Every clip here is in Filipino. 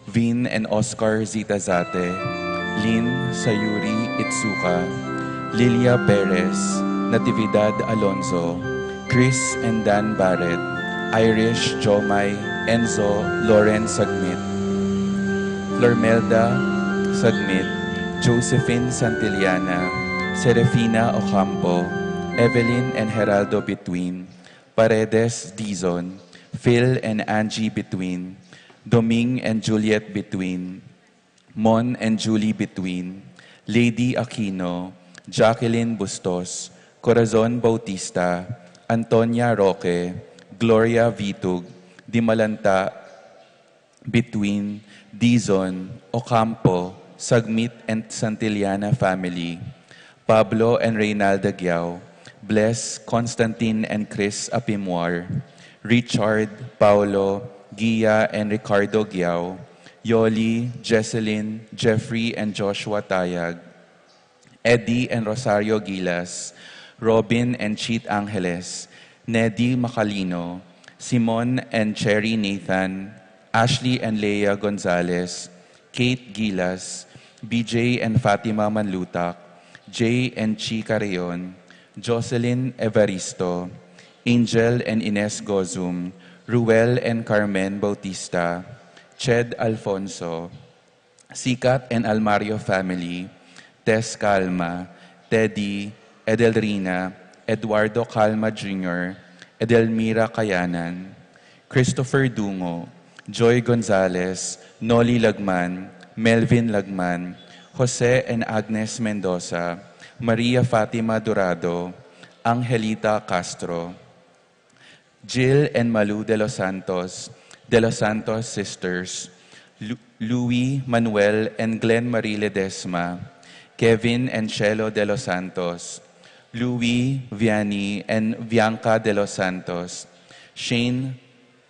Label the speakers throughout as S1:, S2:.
S1: Vin and Oscar Zitazate, Lynn Sayuri Itsuka, Lilia Perez, Natividad Alonzo, Chris and Dan Barrett, Irish Jomay, Enzo Loren Sagmit, Flormelda Sagmit, Josephine Santillana, Serafina Ocampo, Evelyn and Geraldo Between, Paredes Dizon, Phil and Angie Between, Doming and Juliet Between, Mon and Julie Between, Lady Aquino, Jacqueline Bustos, Corazon Bautista, Antonia Roque, Gloria Vitug, Dimalanta Between, Dizon, Ocampo, Sagmit and Santillana family, Pablo and Reynalda Giao, Bless, Constantine and Chris Apimwar, Richard, Paulo, Gia and Ricardo Giao, Yoli, Jesselyn, Jeffrey and Joshua Tayag, Eddie and Rosario Gilas, Robin and Cheat Angeles, Neddy Macalino, Simon and Cherry Nathan, Ashley and Leia Gonzalez, Kate Gilas, BJ and Fatima Manlutak, Jay and Chica Rayon, Jocelyn Evaristo, Angel and Ines Gozum, Ruel and Carmen Bautista, Ched Alfonso, Sikat and Almario family, Tess Calma, Teddy, Edelrina, Eduardo Calma Jr., Edelmira Kayanan, Christopher Dungo, Joy Gonzalez, Noli Lagman, Melvin Lagman, Jose and Agnes Mendoza, Maria Fatima Dorado, Angelita Castro, Jill and Malu de los Santos sisters, Louis, Manuel, and Glenn Marie Ledesma, Kevin and Shelo de los Santos, Louis, Vianney, and Bianca de los Santos, Shane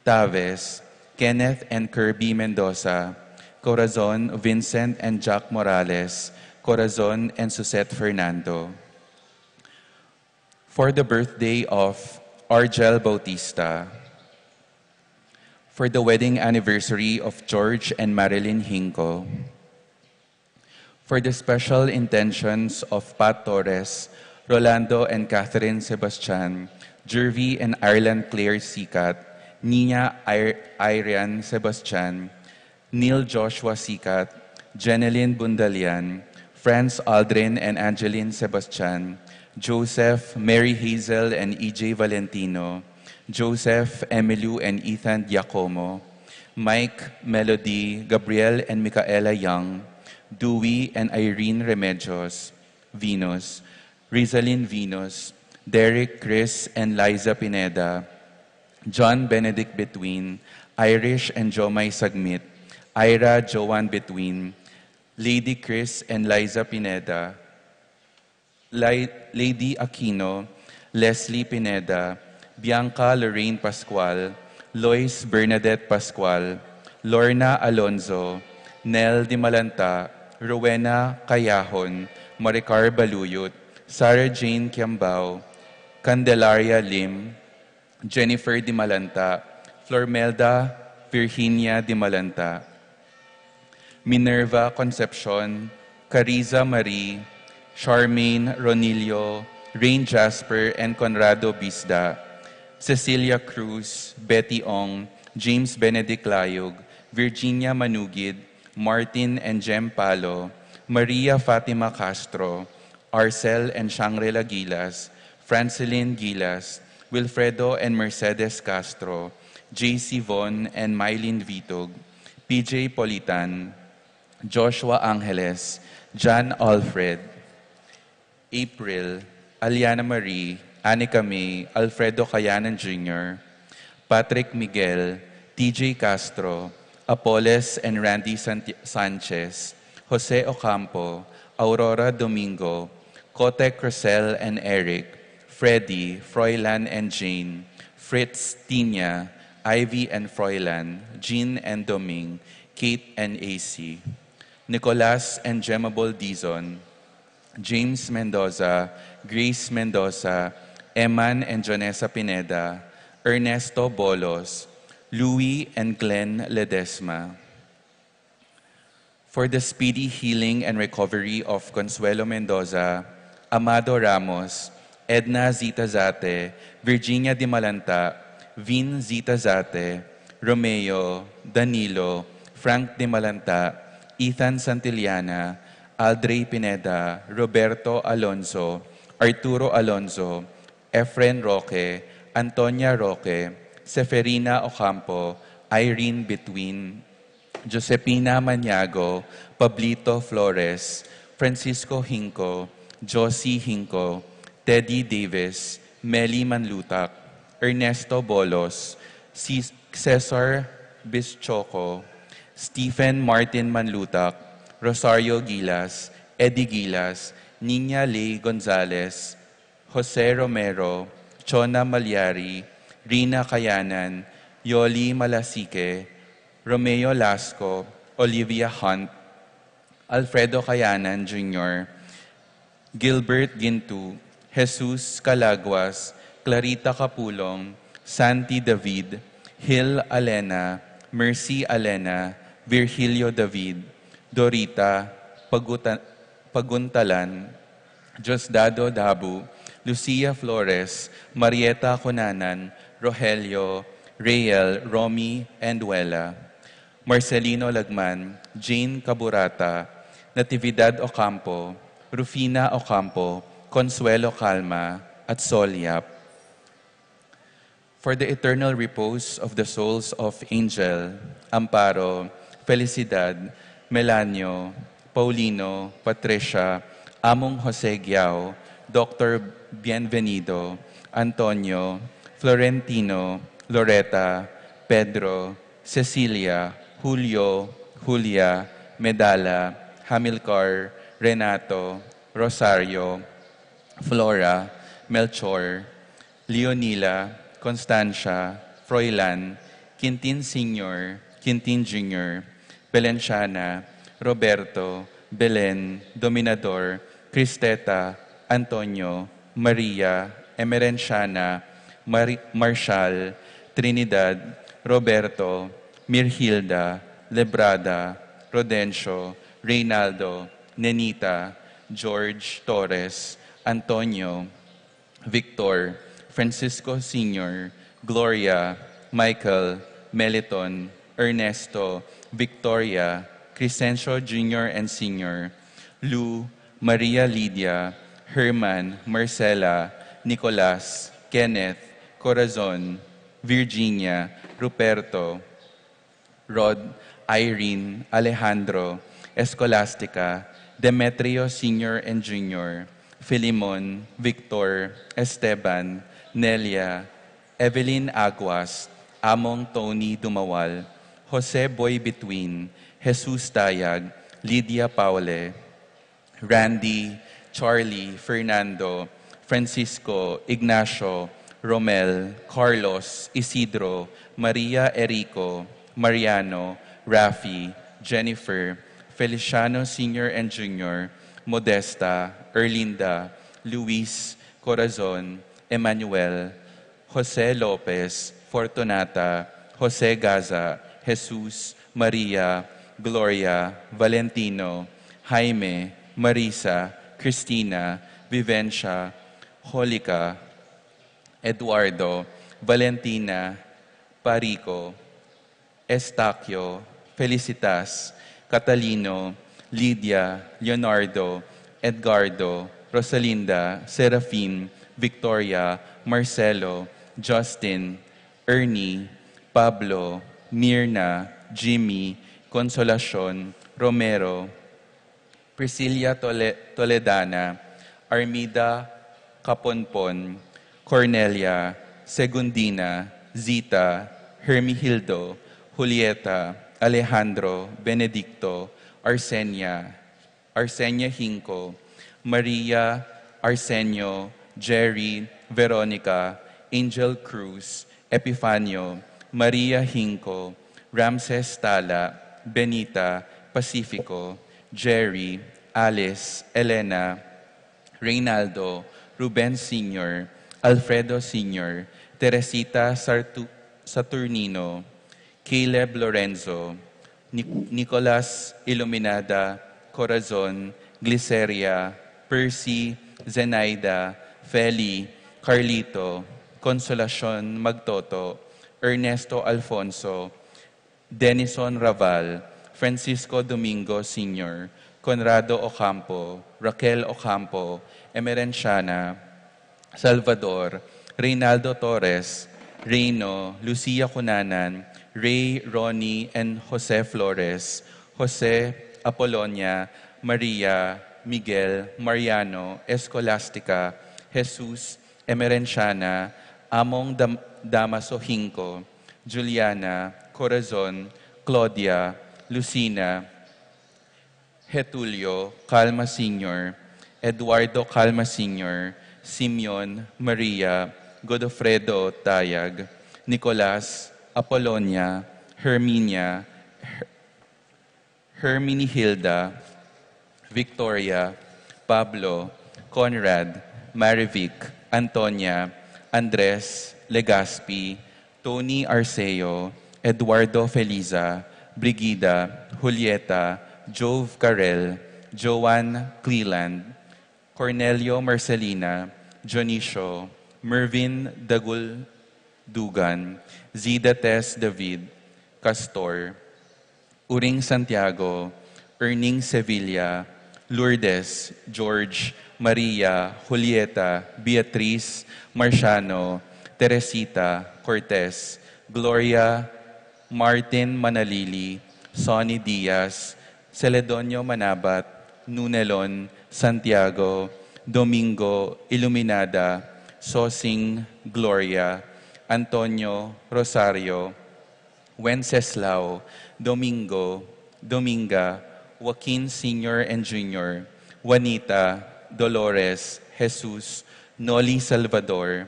S1: Taves, Kenneth and Kirby Mendoza, Corazon, Vincent and Jack Morales, Corazon and Susette Fernando. For the birthday of Argel Bautista, for the wedding anniversary of George and Marilyn Hinco, for the special intentions of Pat Torres, Rolando and Catherine Sebastian, Jervy and Ireland Claire Sikat, Nina Irian Sebastian, Neil Joshua Sikat, Jeneline Bundalian, Franz Aldrin and Angeline Sebastian, Joseph, Mary Hazel and EJ Valentino, Joseph, Emilio and Ethan Giacomo, Mike, Melody, Gabriel and Micaela Young, Dewey and Irene Remedios, Venus, Rizalyn Venus, Derek, Chris and Liza Pineda, John Benedict Between, Irish and Jomay Sagmit, Ira Joan Between, Lady Chris and Liza Pineda, Lady Aquino, Leslie Pineda, Bianca Lorraine Pascual, Lois Bernadette Pascual, Lorna Alonzo, Nel Dimalanta, Rowena Kayahon, Maricar Baluyot, Sarah Jane Kiambao, Candelaria Lim, Jennifer Dimalanta, Flormelda Virginia Dimalanta, Minerva Concepcion, Cariza Marie, Charmaine Ronilio, Rain Jasper and Conrado Bisda, Cecilia Cruz, Betty Ong, James Benedict Layog, Virginia Manugid, Martin and Jem Palo, Maria Fatima Castro, Arcel and Shangri-La Gilas, Franceline Gilas, Wilfredo and Mercedes Castro, J.C. Von and Mylene Vitog, PJ Politan, Joshua Angeles, John Alfred, April, Aliana Marie, Anika May, Alfredo Cayanan Jr., Patrick Miguel, TJ Castro, Apoles and Randy Sanchez, Jose Ocampo, Aurora Domingo, Kote Crosel and Eric, Freddy, Froilan and Jane, Fritz, Tina, Ivy and Froilan, Jean and Doming, Kate and AC, Nicolas and Gemable Dizon, James Mendoza, Grace Mendoza, Eman and Jonessa Pineda, Ernesto Bolos, Louis and Glenn Ledesma, For the speedy healing and recovery of Consuelo Mendoza, Amado Ramos, Edna Zita Zate, Virginia Di Malanta, Vin Zita Zate, Romeo, Danilo, Frank Di Malanta, Ethan Santillana, Aldrey Pineda, Roberto Alonso, Arturo Alonso, Efren Roque, Antonia Roque, Seferina Ocampo, Irene Between, Josepina Maniago, Pablito Flores, Francisco Hinco, Josie Hinco, Teddy Davis, Meli Manlutak, Ernesto Bolos, Cesar Bischoco, Stephen Martin Manlutak, Rosario Gilas, Eddie Gilas, Nina Ley Gonzalez, Jose Romero, Chona Malyari, Rina Kayanan, Yoli Malasike, Romeo Lasco, Olivia Hunt, Alfredo Kayanan Jr., Gilbert Gintu, Jesus Calaguas, Clarita Capulong, Santi David, Hil Alena, Mercy Alena, Virgilio David, Dorita Paguntalan, Diosdado Dabu, Lucia Flores, Marieta Conanan, Rogelio, Rael, Romy, and Wela, Marcelino Lagman, Jane Caburata, Natividad Ocampo, Rufina Ocampo, Consuelo Calma, at Sol Yap. For the eternal repose of the souls of Angel, Amparo, Felicidad, Melanio, Paulino, Patricia, Among Jose Giao, Dr. Bienvenido, Antonio, Florentino, Loretta, Pedro, Cecilia, Julio, Julia, Medala, Hamilcar, Renato, Rosario, Flora, Melchor, Leonila, Constancia, Froilan, Quintin Sr., Quintin Jr., Belenciana, Roberto, Belen, Dominador, Cristeta, Antonio, Maria, Emerenciana, Marshall, Trinidad, Roberto, Mirhilda, Lebrada, Rodencio, Reynaldo, Nenita, George Torres, Antonio, Victor, Francisco Sr., Gloria, Michael, Meliton, Ernesto, Victoria, Crescencio Jr. and Sr., Lou, Maria Lydia, Herman, Marcela, Nicolas, Kenneth, Corazon, Virginia, Ruperto, Rod, Irene, Alejandro, Escolastica, Demetrio Sr. and Jr., Filimon, Victor, Esteban, Nelia, Evelyn Aguas, Among Tony Dumawal, Jose Boy Between, Jesus Tayag, Lydia Paule, Randy, Charlie, Fernando, Francisco, Ignacio, Romel, Carlos, Isidro, Maria Erico, Mariano, Rafi, Jennifer, Feliciano Sr. and Jr., Modesta, Erlinda, Luis, Corazon, Emmanuel, Jose Lopez, Fortunata, Jose Gaza, Jesus, Maria, Gloria, Valentino, Jaime, Marisa, Cristina, Vivencia, Holica, Eduardo, Valentina, Parico, Estacio, Felicitas, Catalino, Lydia, Leonardo, Edgardo, Rosalinda, Serafin, Victoria, Marcelo, Justin, Ernie, Pablo, Mirna, Jimmy, Consolacion, Romero, Priscilla Toledana, Armida Caponpon, Cornelia, Segundina, Zita, Hermihildo, Julieta, Alejandro, Benedicto, Arsenia Hinco, Maria, Arsenio, Jerry, Veronica, Angel Cruz, Epifanio, Maria Hinco, Ramses Tala, Benita, Pacifico, Jerry, Alice, Elena, Reynaldo, Ruben Sr., Alfredo Sr., Teresita Saturnino, Caleb Lorenzo, Nicolas Iluminada, Corazon, Gliceria, Percy, Zenaida, Feli, Carlito, Consolacion Magtoto, Ernesto Alfonso, Denison Raval, Francisco Domingo Sr., Conrado Ocampo, Raquel Ocampo, Emerenciana, Salvador, Reynaldo Torres, Reino, Lucia Cunanan, Ray, Ronnie, and Jose Flores, Jose Apolonia, Maria, Miguel, Mariano, Escolastica, Jesus, Emerenciana, Among Damaso Hinco, Juliana, Corazon, Claudia, Lucina, Getulio, Calma Sr., Eduardo Calma Sr., Simeon, Maria, Godofredo Tayag, Nicolas, Apolonia, Herminia, Herminihilda, Victoria, Pablo, Conrad, Marivic, Antonia, Andres, Legaspi, Tony Arceo, Eduardo Feliza, Brigida, Julieta, Jove Carel, Joanne Cleland, Cornelio Marcelina, Dionisio, Mervin Dagul Dugan, Zida Tess David, Castor, Uring Santiago, Erning Sevilla, Lourdes, George, Maria, Julieta, Beatriz, Marciano, Teresita, Cortez, Gloria, Martin Manalili, Sonny Diaz, Celedonio Manabat, Nunelon, Santiago, Domingo Iluminada, Sosing Gloria, Antonio Rosario, Wenceslao, Domingo, Dominga, Joaquin Sr. and Jr., Juanita, Dolores, Jesus, Noli Salvador,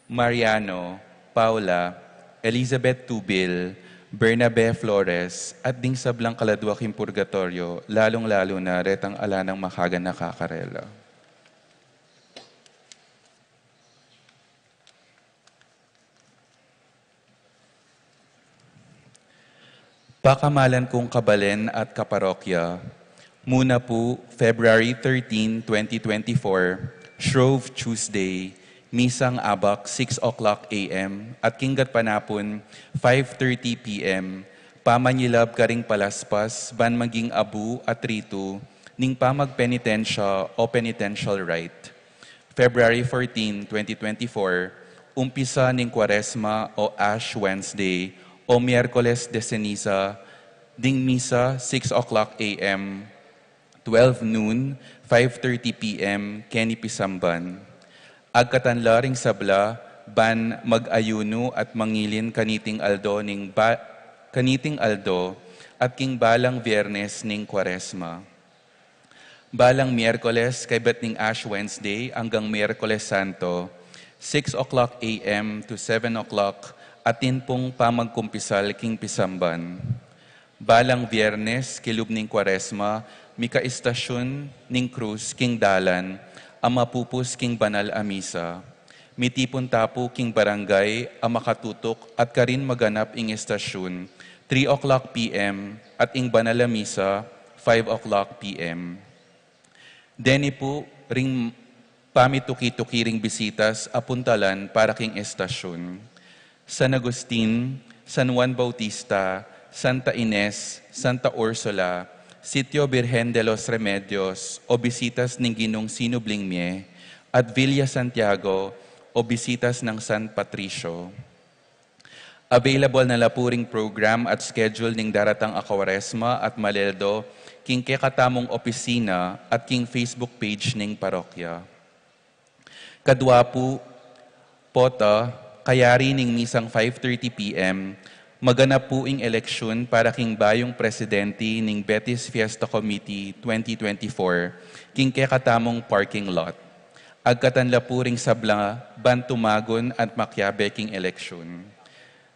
S1: Mariano, Paula, Elizabeth Tubil, Bernabe Flores, at ding sablang kaladwaking purgatorio, lalong-lalo na retang ala ng makagan na kakarela. Pakamalan kong kabalen at kaparokya, muna po February 13, 2024, Shrove Tuesday, Misang Abak 6 o'clock a.m. at Kinggat Panapon 5:30 p.m. Pamanyilab karing palaspas, ban maging abu at ritu, ning pamagpenitensya o penitential rite. February 14, 2024, umpisa ning Kwaresma o Ash Wednesday o Miyerkules de Ceniza, ding misa 6 o'clock a.m., 12 noon, 5:30 p.m., Kenny Pisamban. Agkatanla ring sabla, ban mag-ayuno at mangilin kaniting aldo at king balang Biyernes ning Kwaresma. Balang Miyerkules kay bet ning Ash Wednesday hanggang Miyerkules Santo, 6 o'clock a.m. to 7 o'clock atin pong pamagkumpisal king Pisamban. Balang Biyernes, kilub ning Kwaresma, mika istasyon ning krus king dalan, amapupus king banal a misa. Mitipon tapo king barangay, amakatutok at karin maganap ing istasyon, 3 o'clock p.m. at ing banal a misa, 5 o'clock p.m. Deni po ring pamituki-tuki ring bisitas apuntalan para king istasyon. San Agustin, San Juan Bautista, Santa Ines, Santa Ursula, Sitio Virgen de los Remedios o bisitas ng Ginong Sinublingmie at Villa Santiago o bisitas ng San Patricio. Available na lapuring program at schedule ng daratang Akwaresma at Maleldo king kekatamong opisina at king Facebook page ng parokya. Kadwapu, Pota, kayari ning misang 5:30 p.m., maganap po ing eleksyon para king bayong presidente ning Betis Fiesta Committee 2024, king kekatamong parking lot. Agkatanla po ring sabla, bantumagon at makyabe king eleksyon.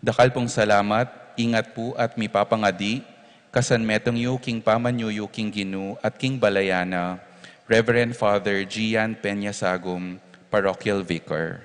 S1: Dakal pong salamat, ingat po at mipapangadi, kasan metong yu king pamanyuyo king Ginu at king Balayana, Reverend Father Gian Peña Sagum, Parochial Vicar.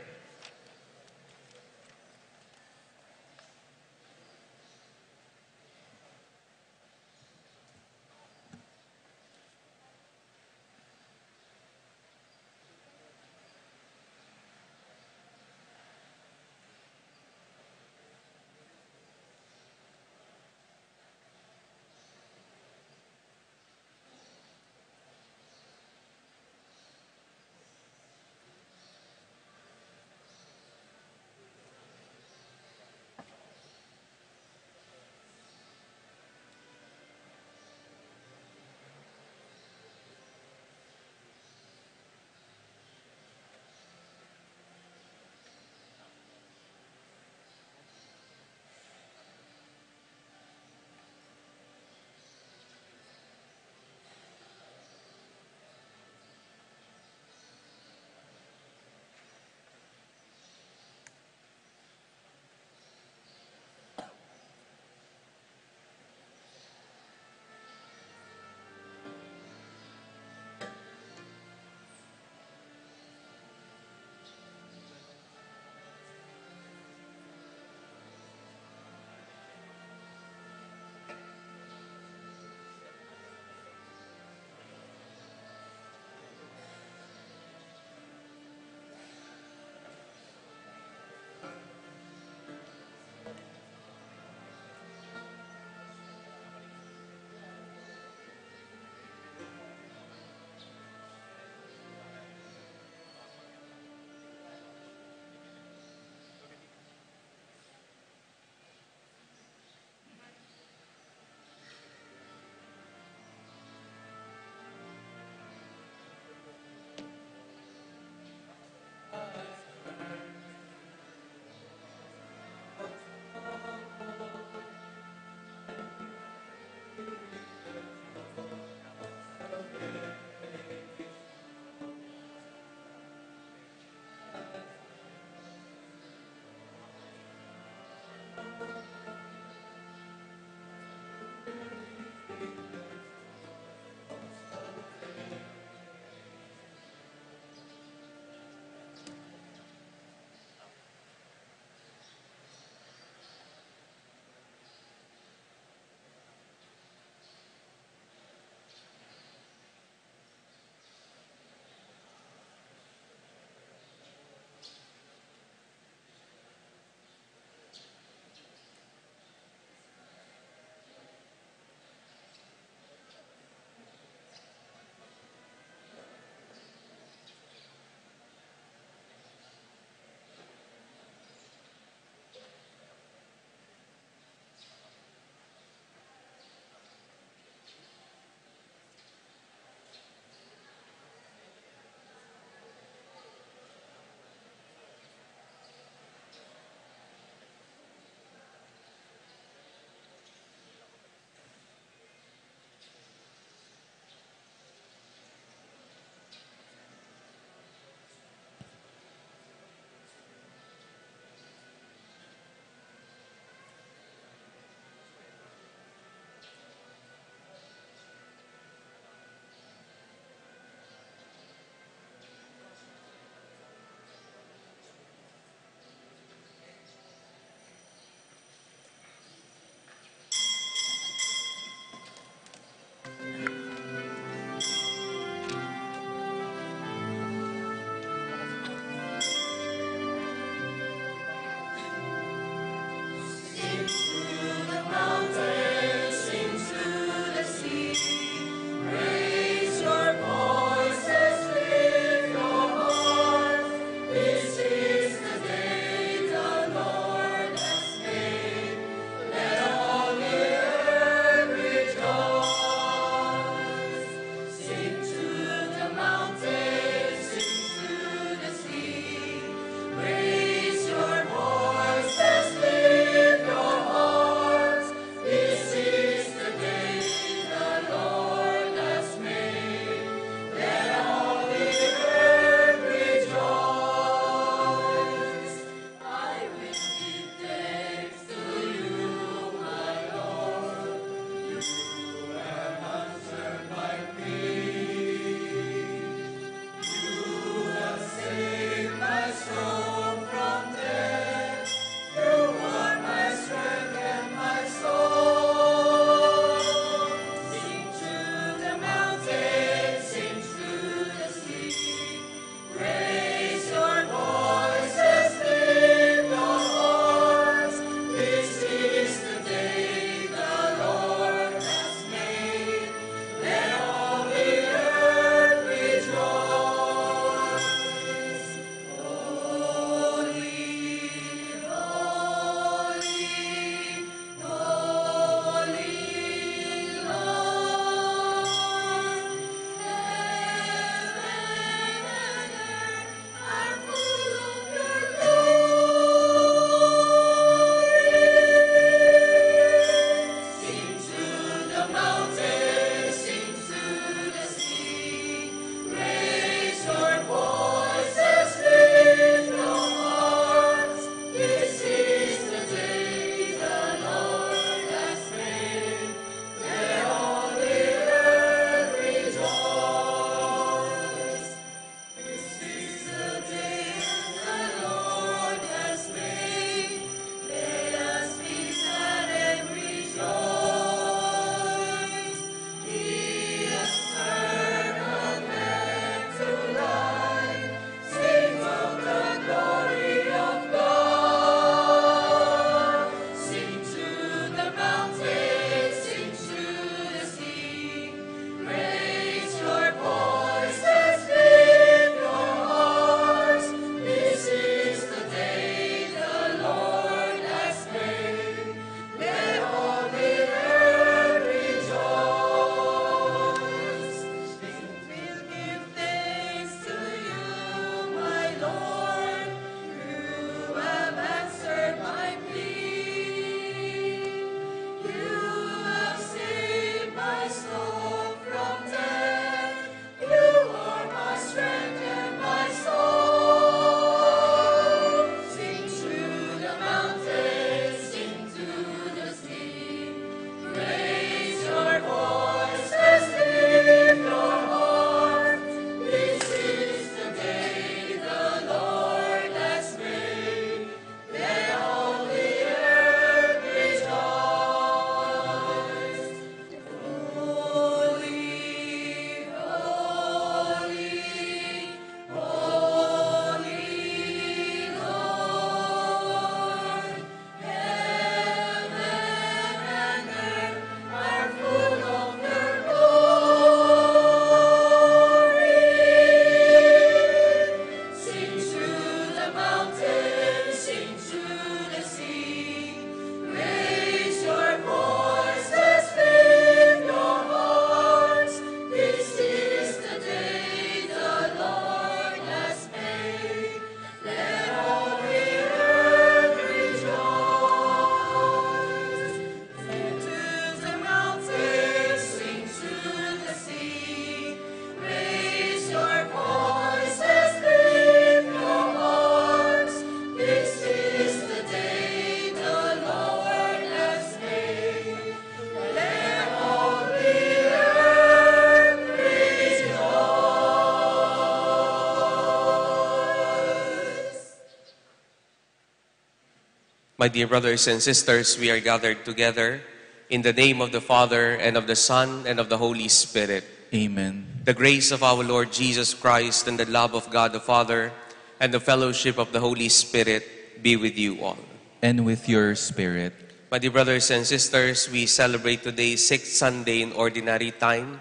S2: My dear brothers and sisters, we are gathered together In the name of the Father, and of the Son, and of the Holy Spirit.
S1: Amen.
S2: The grace of our Lord Jesus Christ, and the love of God the Father, and the fellowship of the Holy Spirit be with you all.
S1: And with your spirit.
S2: My dear brothers and sisters, we celebrate today 6th Sunday in Ordinary Time,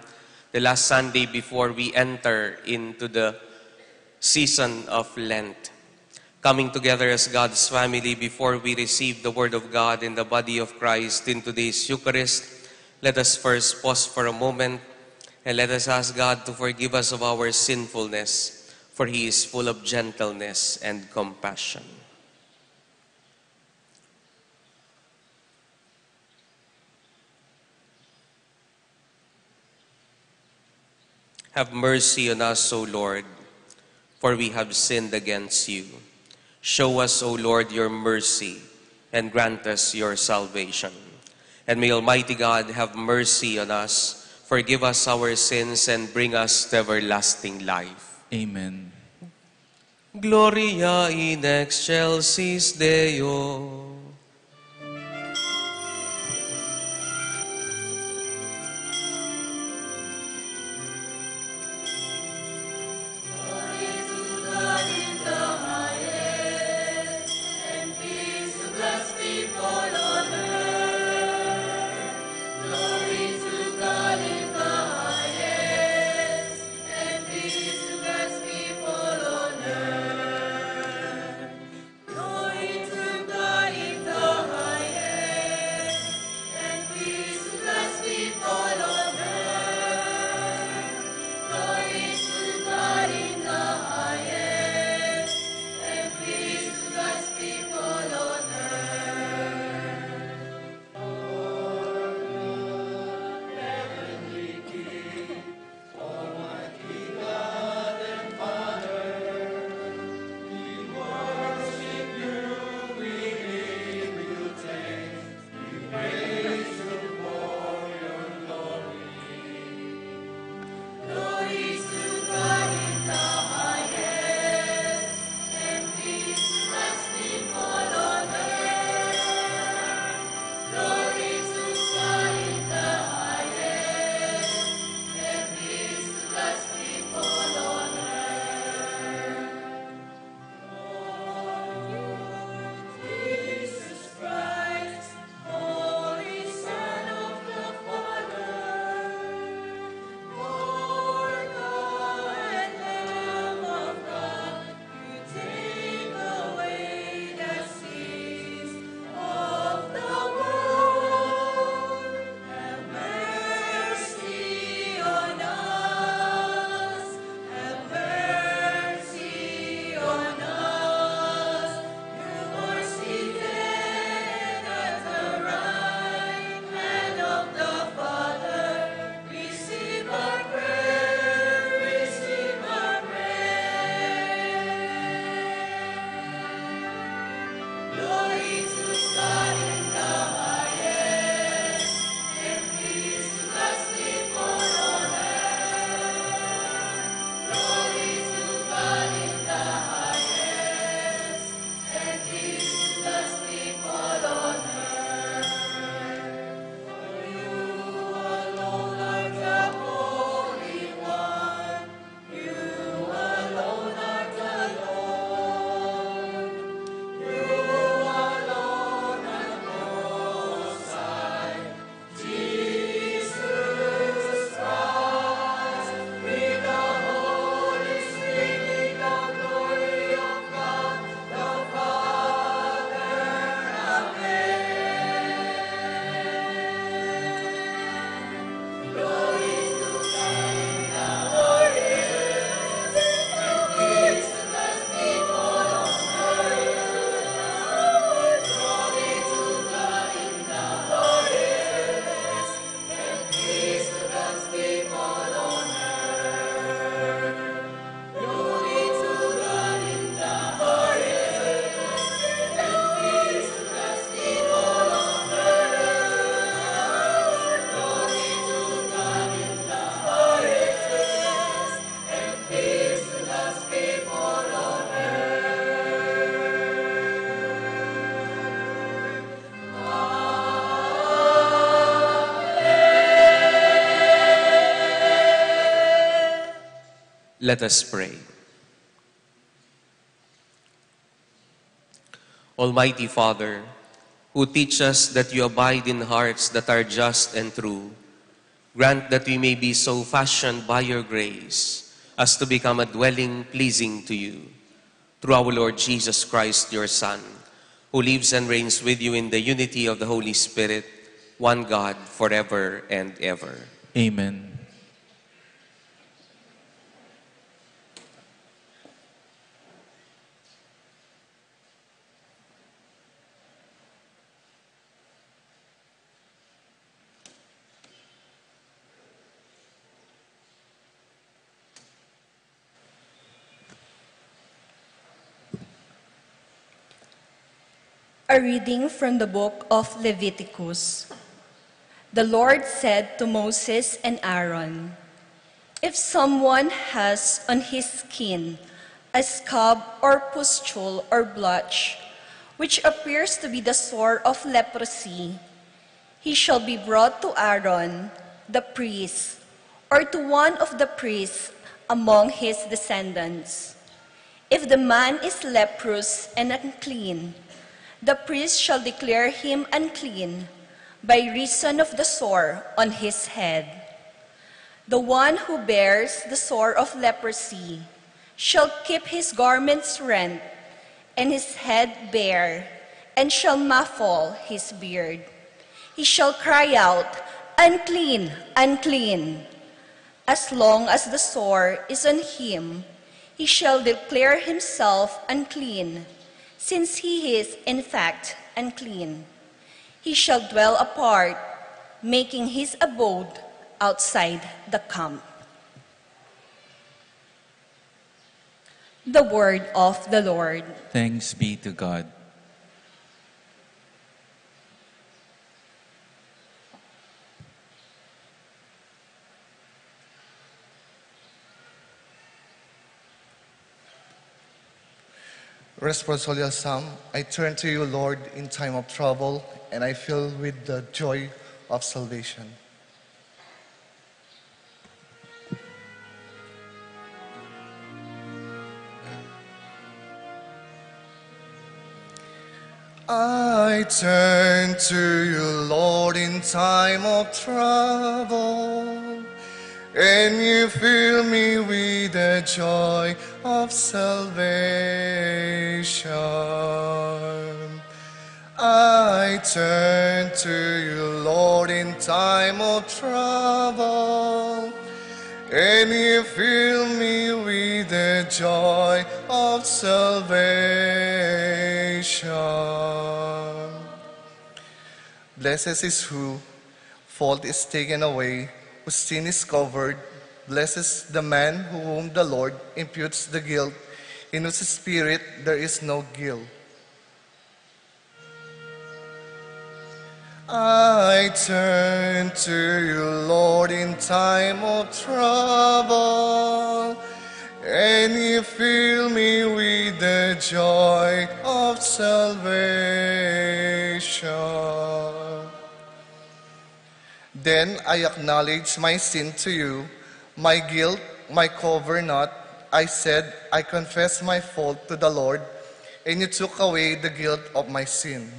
S2: the last Sunday before we enter into the season of Lent. Coming together as God's family before we receive the Word of God in the body of Christ in today's Eucharist, let us first pause for a moment and let us ask God to forgive us of our sinfulness, for He is full of gentleness and compassion. Have mercy on us, O Lord, for we have sinned against you. Show us, O Lord, your mercy, and grant us your salvation. And may Almighty God have mercy on us, forgive us our sins, and bring us to everlasting life.
S1: Amen.
S2: Gloria in excelsis Deo.
S3: Glory to God
S2: Let us pray. Almighty Father, who teach us that you abide in hearts that are just and true, grant that we may be so fashioned by your grace as to become a dwelling pleasing to you. Through our Lord Jesus Christ, your Son, who lives and reigns with you in the unity of the Holy Spirit, one God, forever and ever.
S1: Amen.
S3: A reading from the book of Leviticus. The Lord said to Moses and Aaron, "If someone has on his skin a scab or pustule or blotch, which appears to be the sore of leprosy, he shall be brought to Aaron, the priest, or to one of the priests among his descendants. If the man is leprous and unclean, the priest shall declare him unclean by reason of the sore on his head. The one who bears the sore of leprosy shall keep his garments rent and his head bare, and shall muffle his beard. He shall cry out, 'Unclean, unclean.' As long as the sore is on him, he shall declare himself unclean, since he is in fact unclean. He shall dwell apart, making his abode outside the camp." The word of the Lord.
S1: Thanks be to God.
S4: Responsorial Psalm, I turn to you, Lord, in time of trouble, and I fill with the joy of salvation. I turn to you, Lord, in time of trouble, and you fill me with the joy of salvation. I turn to you, Lord, in time of trouble, and you fill me with the joy of salvation. Blessed is who fault is taken away, whose sin is covered. Blessed is the man whom the Lord imputes the guilt, in whose spirit there is no guilt. I turn to you, Lord, in time of trouble, and you fill me with the joy of salvation. Then I acknowledge my sin to you, my guilt, my cover not. I said, I confess my fault to the Lord, and you took away the guilt of my sin.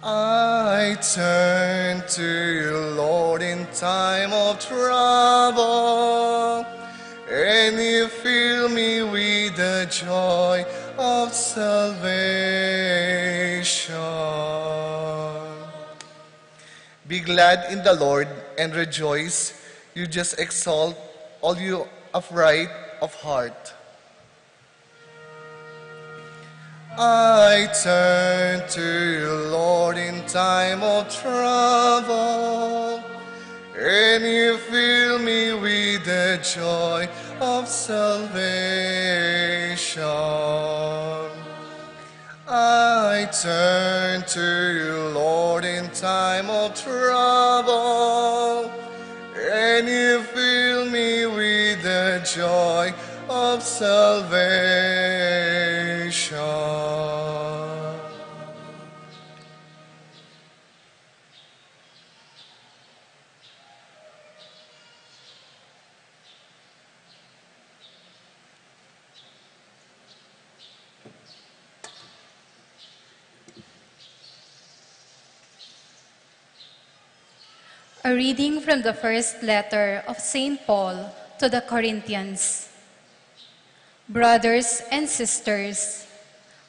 S4: I turn to you, Lord, in time of trouble, and you fill me with the joy of salvation. Be glad in the Lord and rejoice. You just exalt all you upright of heart. I turn to you, Lord, in time of trouble, and you fill me with the joy of salvation. I turn to you, Lord, in time of trouble, and you fill me with the joy of salvation.
S5: A reading from the first letter of St. Paul to the Corinthians. Brothers and sisters,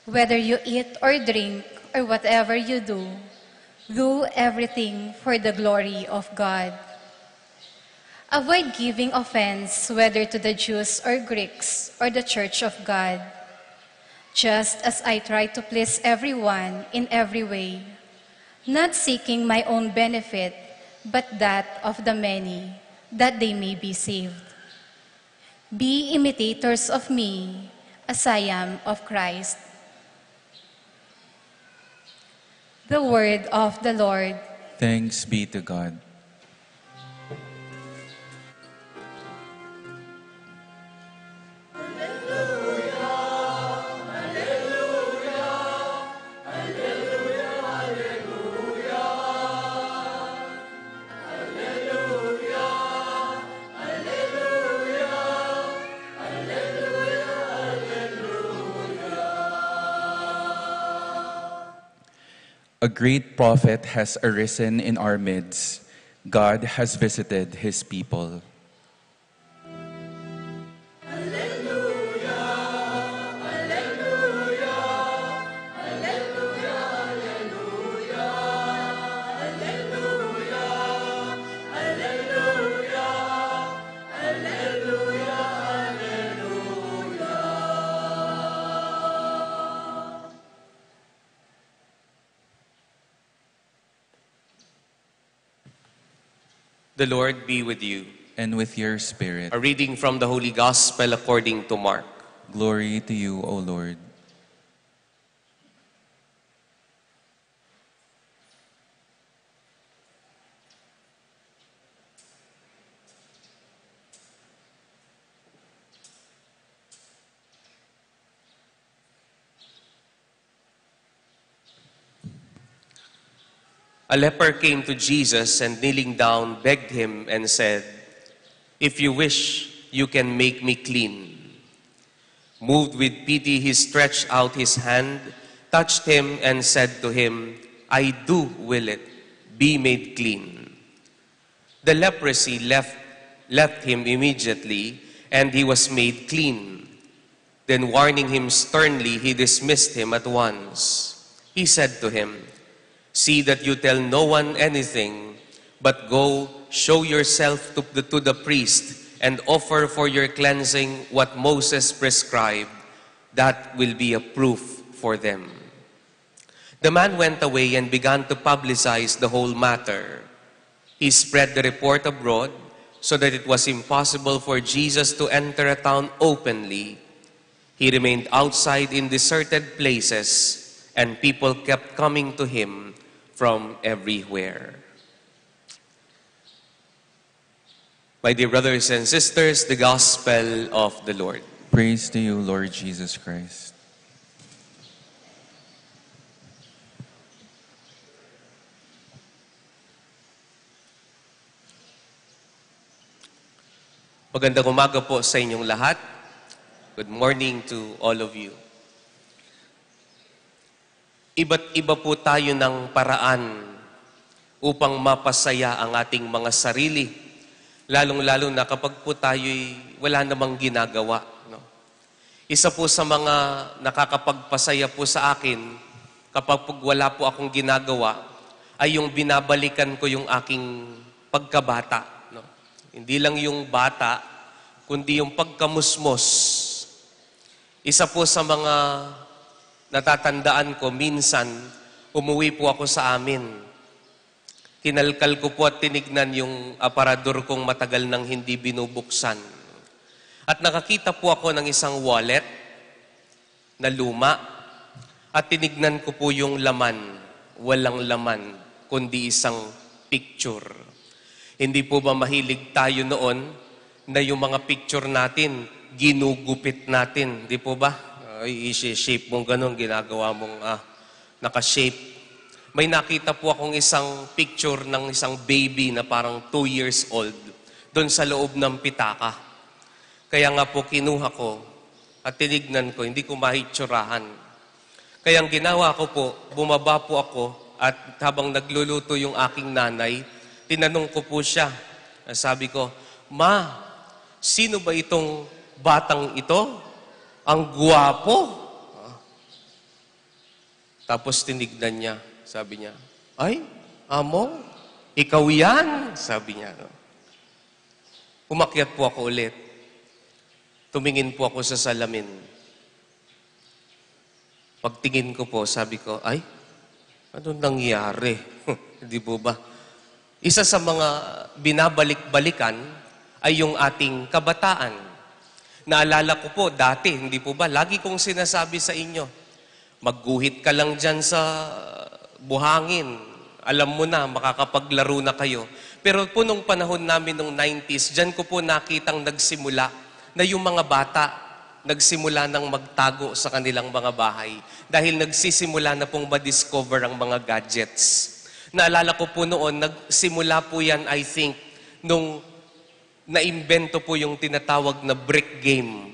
S5: whether you eat or drink or whatever you do everything for the glory of God. Avoid giving offense whether to the Jews or Greeks or the Church of God, just as I try to please everyone in every way, not seeking my own benefit, but that of the many, that they may be saved. Be imitators of me, as I am of Christ. The word of the Lord.
S1: Thanks be to God. A great prophet has arisen in our midst. God has visited his people.
S2: The Lord be with you.
S1: And with your spirit.
S2: A reading from the Holy Gospel according to Mark.
S1: Glory to you, O Lord.
S2: A leper came to Jesus and kneeling down begged him and said, "If you wish, you can make me clean." Moved with pity, he stretched out his hand, touched him and said to him, "I do will it, be made clean." The leprosy left him immediately, and he was made clean. Then warning him sternly, he dismissed him at once. He said to him, "See that you tell no one anything, but go show yourself to the priest and offer for your cleansing what Moses prescribed. That will be a proof for them." The man went away and began to publicize the whole matter. He spread the report abroad so that it was impossible for Jesus to enter a town openly. He remained outside in deserted places, and people kept coming to him from everywhere. My dear brothers and sisters, the Gospel of the Lord.
S1: Praise to you, Lord Jesus Christ.
S2: Magandang umaga po sa inyong lahat. Good morning to all of you. Iba't iba po tayo ng paraan upang mapasaya ang ating mga sarili, lalong-lalo na kapag po tayo'y wala namang ginagawa. No? Isa po sa mga nakakapagpasaya po sa akin, kapag wala po akong ginagawa, ay yung binabalikan ko yung aking pagkabata. No? Hindi lang yung bata, kundi yung pagkamusmos. Isa po sa mga natatandaan ko, minsan, umuwi po ako sa amin. Kinalkal ko po at tinignan yung aparador kong matagal nang hindi binubuksan. At nakakita po ako ng isang wallet na luma at tinignan ko po yung laman. Walang laman, kundi isang picture. Hindi po ba mahilig tayo noon na yung mga picture natin, ginugupit natin, di po ba? I-shape mong ganun, ginagawa mong naka-shape. May nakita po akong isang picture ng isang baby na parang 2 years old doon sa loob ng pitaka. Kaya nga po kinuha ko at tinignan ko, hindi ko mahitsurahan. Kaya ang ginawa ko po, bumaba po ako at habang nagluluto yung aking nanay, Tinanong ko po siya. Sabi ko, Ma, sino ba itong batang ito? Ang guwapo. Tapos tinignan niya. Sabi niya, ay, amo, ikaw yan. Sabi niya. Umakyat po ako ulit. Tumingin po ako sa salamin. Pagtingin ko po, sabi ko, ay, ano nangyari? Hindi po ba? Isa sa mga binabalik-balikan ay yung ating kabataan. Naalala ko po, dati, hindi po ba, lagi kong sinasabi sa inyo, magguhit ka lang dyan sa buhangin. Alam mo na, makakapaglaro na kayo. Pero po nung panahon namin nung 90s, dyan ko po nakitang nagsimula na yung mga bata nagsimula nang magtago sa kanilang mga bahay dahil nagsisimula na pong ma-discover ang mga gadgets. Naalala ko po noon, nagsimula po yan, I think, nung naimbento po yung tinatawag na brick game.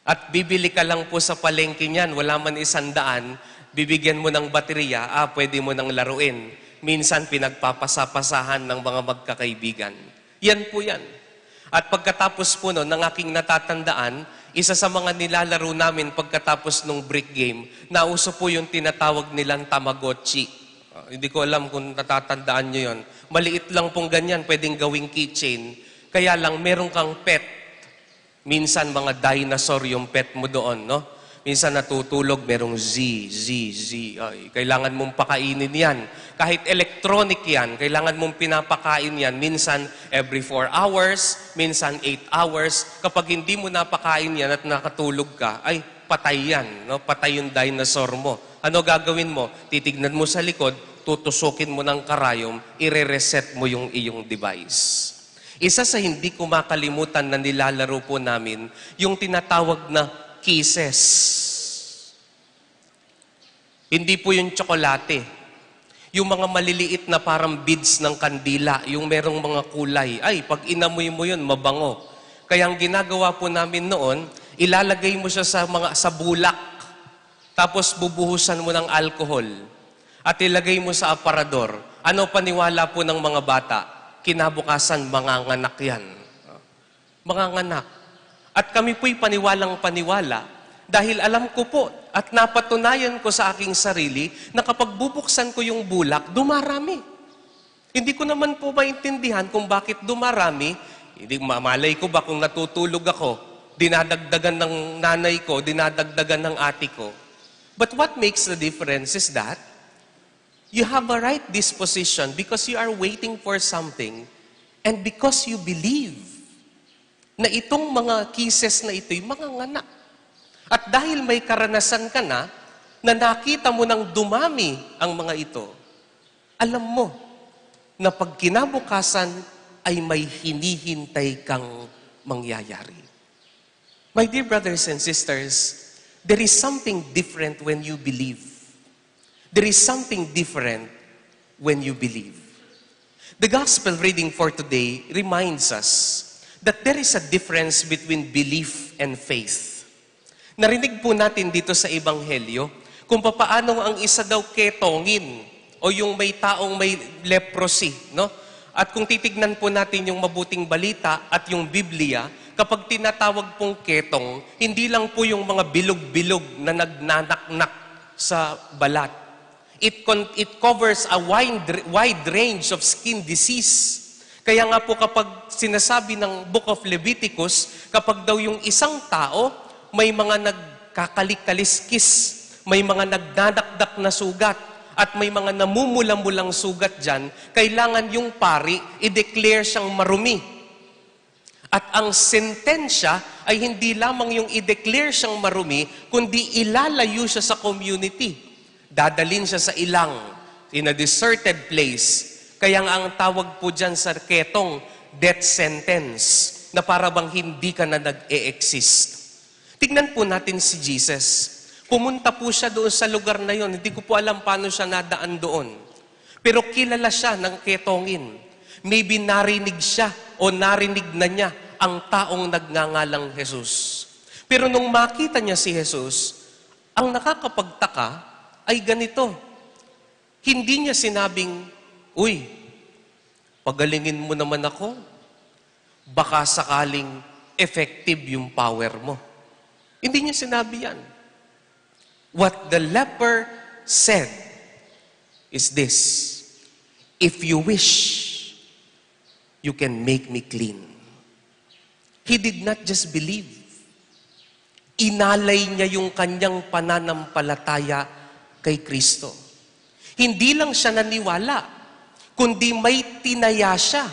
S2: At bibili ka lang po sa palengke niyan, wala man 100, bibigyan mo ng baterya, pwede mo nang laruin. Minsan pinagpapasapasahan ng mga magkakaibigan. Yan po yan. At pagkatapos po noon, ng aking natatandaan, isa sa mga nilalaro namin pagkatapos ng brick game, nauso po yung tinatawag nilang Tamagotchi. Hindi ko alam kung natatandaan nyo yun. Maliit lang pong ganyan, pwedeng gawing keychain. Kaya lang, meron kang pet. Minsan, mga dinosaur yung pet mo doon, no? Minsan natutulog, merong Z. Ay, kailangan mong pakainin yan. Kahit electronic yan, kailangan mong pinapakain yan. Minsan, every 4 hours, minsan 8 hours. Kapag hindi mo napakain yan at nakatulog ka, ay, patay yan. No? Patay yung dinosaur mo. Ano gagawin mo? Titignan mo sa likod, tutusukin mo ng karayom, ire-reset mo yung iyong device. Isa sa hindi ko makalimutan na nilalaro po namin, yung tinatawag na kisses. Hindi po yung tsokolate. Yung mga maliliit na parang beads ng kandila, yung merong mga kulay. Ay, pag inamoy mo yun, mabango. Kaya ang ginagawa po namin noon, ilalagay mo siya sa bulak. Tapos bubuhusan mo ng alcohol. At ilagay mo sa aparador. Ano paniwala po ng mga bata? Kinabukasan, manganganak yan. Manganganak. At kami po'y paniwalang-paniwala dahil alam ko po at napatunayan ko sa aking sarili na kapag bubuksan ko yung bulak, dumarami. Hindi ko naman po maintindihan kung bakit dumarami. Hindi mamalay ko ba kung natutulog ako, dinadagdagan ng nanay ko, dinadagdagan ng ate ko. But what makes the difference is that you have a right disposition because you are waiting for something and because you believe na itong mga kisses na ito'y manganganak. At dahil may karanasan ka na nakita mo nang dumami ang mga ito, alam mo na pag kinabukasan ay may hinihintay kang mangyayari. My dear brothers and sisters, there is something different when you believe. There is something different when you believe. The gospel reading for today reminds us that there is a difference between belief and faith. Narinig po natin dito sa Ebanghelyo kung papaano ang isa daw ketongin o yung may taong may leprosy, no? At kung titignan po natin yung mabuting balita at yung Biblia, kapag tinatawag pong ketong, hindi lang po yung mga bilog-bilog na nagnanaknak sa balat. It covers a wide range of skin disease. Kaya nga po kapag sinasabi ng Book of Leviticus, kapag daw yung isang tao, may mga nagkakaliskis, may mga nagdadakdak na sugat, at may mga namumula-mulang sugat dyan, kailangan yung pari i-declare siyang marumi. At ang sentensya ay hindi lamang yung i-declare siyang marumi, kundi ilalayo siya sa community. Dadalin siya sa ilang, in a deserted place. Kaya nga ang tawag po dyan sa ketong, death sentence, na para bang hindi ka na nag-e-exist. Tignan po natin si Jesus. Pumunta po siya doon sa lugar na yon. Hindi ko po alam paano siya nadaan doon. Pero kilala siya ng ketongin. Maybe narinig siya o narinig na niya ang taong nagngangalang Jesus. Pero nung makita niya si Jesus, ang nakakapagtaka ay ganito. Hindi niya sinabing, uy, pagalingin mo naman ako. Baka sakaling effective yung power mo. Hindi niya sinabi yan. What the leper said is this: if you wish, you can make me clean. He did not just believe. Inalay niya yung kanyang pananampalataya kay Kristo. Hindi lang siya naniwala, kundi may tinaya siya.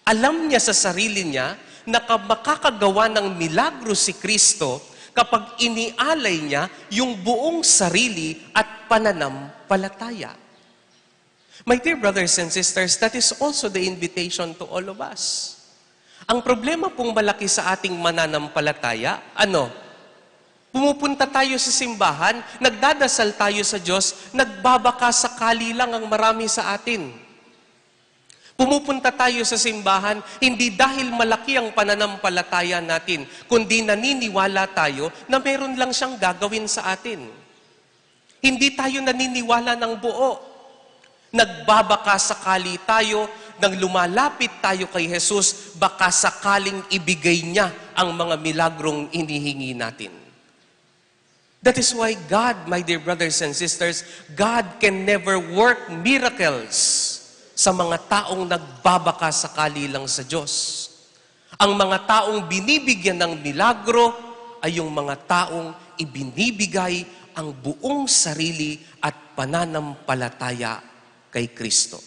S2: Alam niya sa sarili niya na makakagawa ng milagro si Kristo kapag inialay niya yung buong sarili at pananampalataya. My dear brothers and sisters, that is also the invitation to all of us. Ang problema pong malaki sa ating mananampalataya, pumupunta tayo sa simbahan, nagdadasal tayo sa Diyos, nagbabaka sakali lang ang marami sa atin. Pumupunta tayo sa simbahan, hindi dahil malaki ang pananampalataya natin, kundi naniniwala tayo na meron lang siyang gagawin sa atin. Hindi tayo naniniwala ng buo. Nagbabaka sakali tayo, nang lumalapit tayo kay Jesus, baka sakaling ibigay niya ang mga milagrong inihingi natin. That is why God, my dear brothers and sisters, God can never work miracles sa mga taong nagbabaka sakali lang sa Diyos. Ang mga taong binibigyan ng milagro ay yung mga taong ibinibigay ang buong sarili at pananampalataya kay Kristo.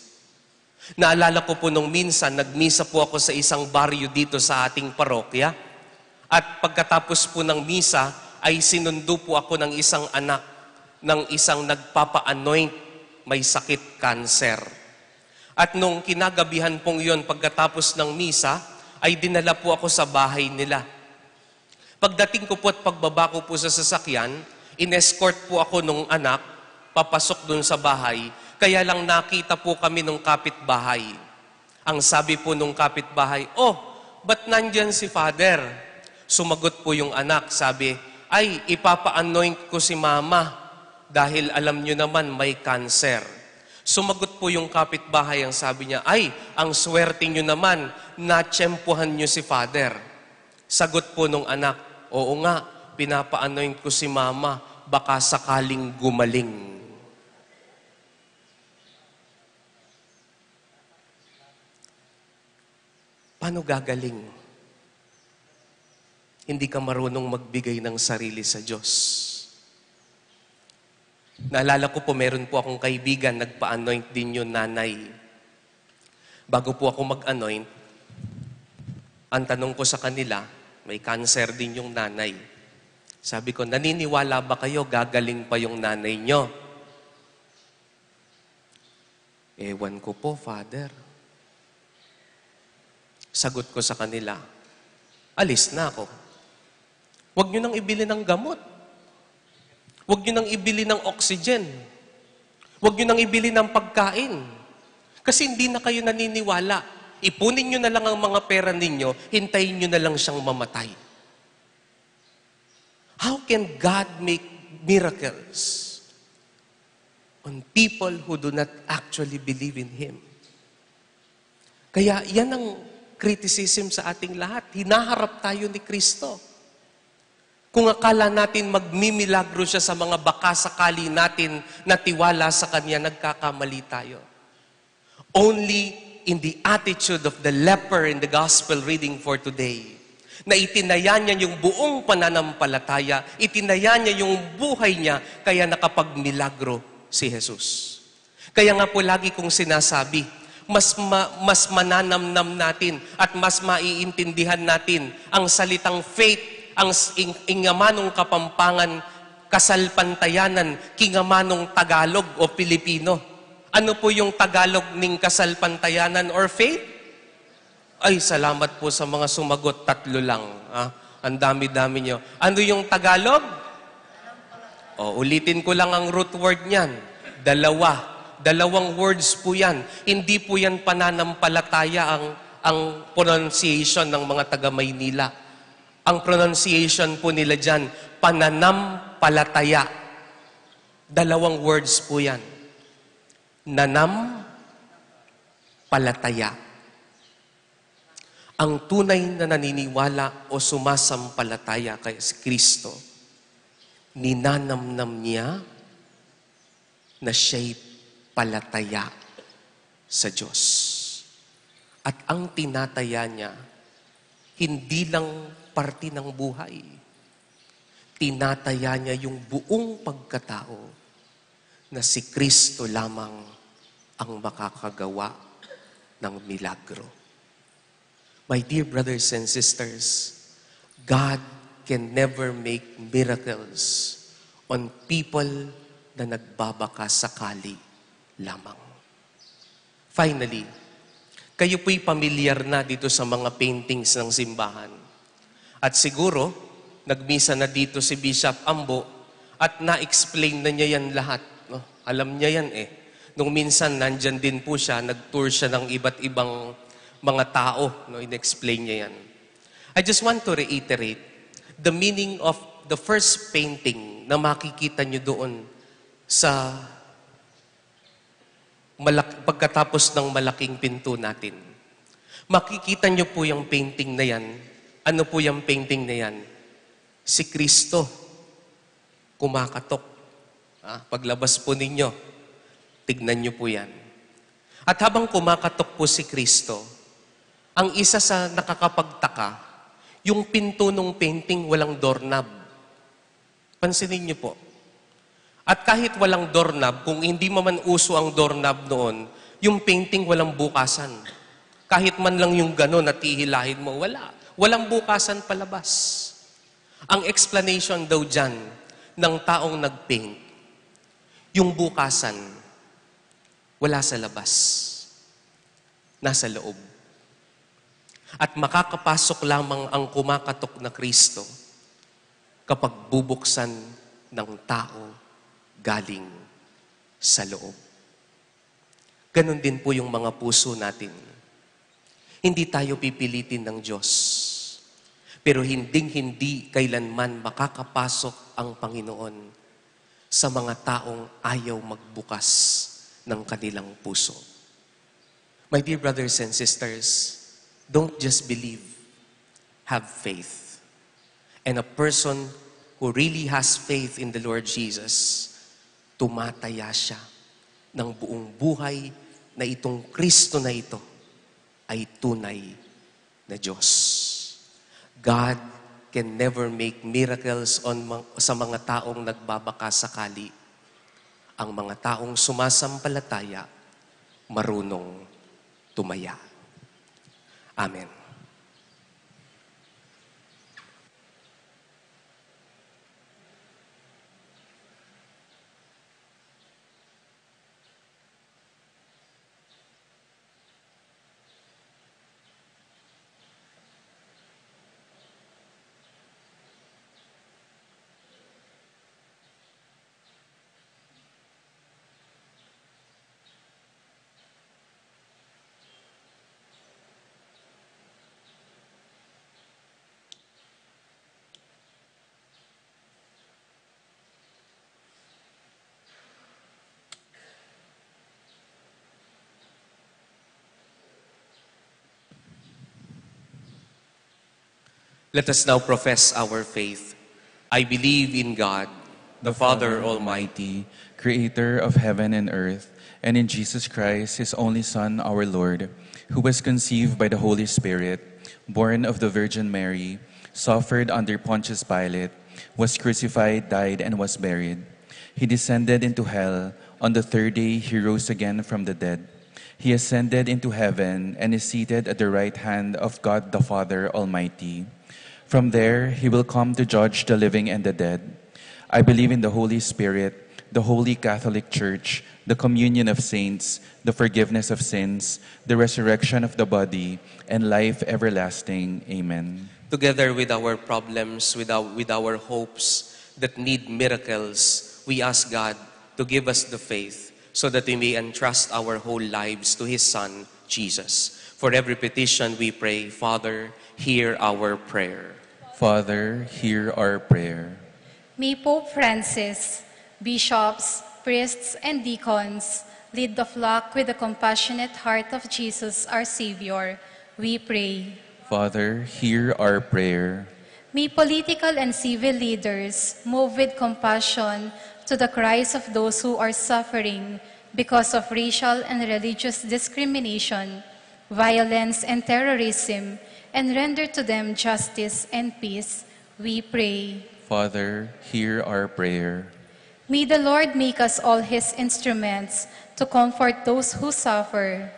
S2: Naalala ko po nung minsan, nagmisa po ako sa isang baryo dito sa ating parokya. At pagkatapos po ng misa, ay sinundo po ako ng isang anak, ng isang nagpapa-anoint, may sakit, cancer. At nung kinagabihan pong yun, pagkatapos ng misa, ay dinala po ako sa bahay nila. Pagdating ko po at pagbaba ko po sa sasakyan, in-escort po ako nung anak, papasok dun sa bahay, kaya lang nakita po kami nung kapitbahay. Ang sabi po nung kapitbahay, ba't nandyan si Father? Sumagot po yung anak, sabi, ay, ipapa-anoint ko si Mama dahil alam nyo naman may cancer. Sumagot po yung kapitbahay, ang sabi niya, ay, ang swerte nyo naman, natsyempohan nyo si Father. Sagot po nung anak, oo nga, pinapa-anoint ko si Mama, baka sakaling gumaling. Paano gagaling? Hindi ka marunong magbigay ng sarili sa Diyos. Naalala ko po, meron po akong kaibigan, nagpa-anoint din yung nanay. Bago po ako mag-anoint, ang tanong ko sa kanila, may cancer din yung nanay. Sabi ko, naniniwala ba kayo gagaling pa yung nanay nyo? Ewan ko po, Father. Sagot ko sa kanila, alis na ako. Huwag nyo nang ibili ng gamot. Huwag nyo nang ibili ng oxygen. Huwag nyo nang ibili ng pagkain. Kasi hindi na kayo naniniwala. Ipunin nyo na lang ang mga pera ninyo, hintayin nyo na lang siyang mamatay. How can God make miracles on people who do not actually believe in Him? Kaya yan ang criticism sa ating lahat. Hinaharap tayo ni Kristo. Kung akala natin magmimilagro siya sa mga baka sakali natin na tiwala sa Kanya, nagkakamali tayo. Only in the attitude of the leper in the gospel reading for today, na itinaya niya yung buong pananampalataya, itinaya niya yung buhay niya, kaya nakapagmilagro si Jesus. Kaya nga po lagi kong sinasabi, mas mananamnam natin at mas maiintindihan natin ang salitang faith, ang ingamanong Kapampangan, kasalpantayanan, kingamanong Tagalog o Pilipino. Ano po yung Tagalog ng kasalpantayanan or faith? Ay, salamat po sa mga sumagot, 3 lang. Ang dami-dami nyo. Ano yung Tagalog? Ulitin ko lang ang root word niyan. 2. 2 words po yan. Hindi po yan pananampalataya ang pronunciation ng mga taga-Maynila. Ang pronunciation po nila dyan, pananampalataya. 2 words po yan. Nanam, palataya. Ang tunay na naniniwala o sumasampalataya kay Kristo, ninanamnam niya na siya'y palataya sa Diyos. At ang tinataya niya, hindi lang parte ng buhay. Tinataya niya yung buong pagkatao na si Kristo lamang ang makakagawa ng milagro. My dear brothers and sisters, God can never make miracles on people na nagbabaka sakali lamang. Finally, kayo po'y pamilyar na dito sa mga paintings ng simbahan. At siguro, nagmisa na dito si Bishop Ambo at na-explain na niya yan lahat. No? Alam niya yan eh. Nung minsan, nandyan din po siya, nag-tour siya ng iba't ibang mga tao. No? In-explain niya yan. I just want to reiterate the meaning of the first painting na makikita niyo doon sa pagkatapos ng malaking pinto natin. Makikita niyo po yung painting na yan. Ano po yung painting na yan? Si Kristo kumakatok. Paglabas po ninyo, tignan niyo po yan. At habang kumakatok po si Kristo, ang isa sa nakakapagtaka, yung pinto ng painting walang doorknob. Pansinin niyo po. At kahit walang doorknob, kung hindi man uso ang doorknob noon, yung painting walang bukasan. Kahit man lang yung gano'n na tihilahin mo, wala. Walang bukasan palabas. Ang explanation daw dyan ng taong nagpaint, yung bukasan, wala sa labas. Nasa loob. At makakapasok lamang ang kumakatok na Kristo kapag bubuksan ng tao galing sa loob. Ganon din po yung mga puso natin. Hindi tayo pipilitin ng Diyos. Pero hinding-hindi kailanman makakapasok ang Panginoon sa mga taong ayaw magbukas ng kanilang puso. My dear brothers and sisters, don't just believe, have faith. And a person who really has faith in the Lord Jesus, tumataya siya ng buong buhay na itong Kristo na ito ay tunay na Diyos. God can never make miracles sa mga taong nagbabaka sakali. Ang mga taong sumasampalataya, marunong tumaya. Amen. Let us now profess our faith. I believe in God, the Father Almighty,
S1: Creator of heaven and earth, and in Jesus Christ, His only Son, our Lord, who was conceived by the Holy Spirit, born of the Virgin Mary, suffered under Pontius Pilate, was crucified, died, and was buried. He descended into hell. On the third day, He rose again from the dead. He ascended into heaven and is seated at the right hand of God the Father Almighty. From there, He will come to judge the living and the dead. I believe in the Holy Spirit, the Holy Catholic Church, the communion of saints, the forgiveness of sins, the resurrection of the body, and life everlasting. Amen.
S2: Together with our problems, with our hopes that need miracles, we ask God to give us the faith so that we may entrust our whole lives to His Son, Jesus. For every petition we pray, Father, hear our prayer.
S1: Father, hear our prayer.
S5: May Pope Francis, bishops, priests, and deacons, Lead the flock with the compassionate heart of Jesus, our Savior. We pray.
S1: Father, hear our prayer.
S5: May political and civil leaders move with compassion to the cries of those who are suffering because of racial and religious discrimination, violence and terrorism, and render to them justice and peace. We pray.
S1: Father, hear our prayer.
S5: May the Lord make us all His instruments to comfort those who suffer,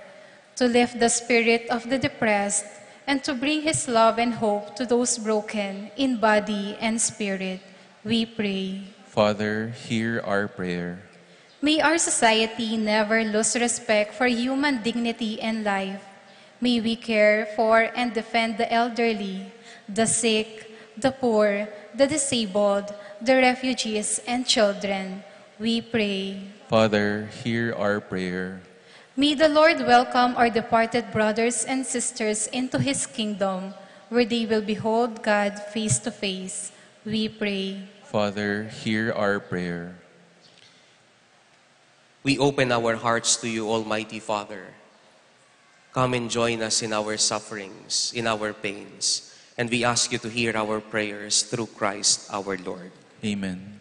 S5: to lift the spirit of the depressed, and to bring His love and hope to those broken in body and spirit. We pray.
S1: Father, hear our prayer.
S5: May our society never lose respect for human dignity and life. May we care for and defend the elderly, the sick, the poor, the disabled, the refugees, and children. We pray.
S1: Father, hear our prayer.
S5: May the Lord welcome our departed brothers and sisters into His kingdom, where they will behold God face to face. We pray.
S1: Father, hear our prayer.
S2: We open our hearts to you, Almighty Father. Come and join us in our sufferings, in our pains, and we ask you to hear our prayers through Christ our Lord.
S1: Amen.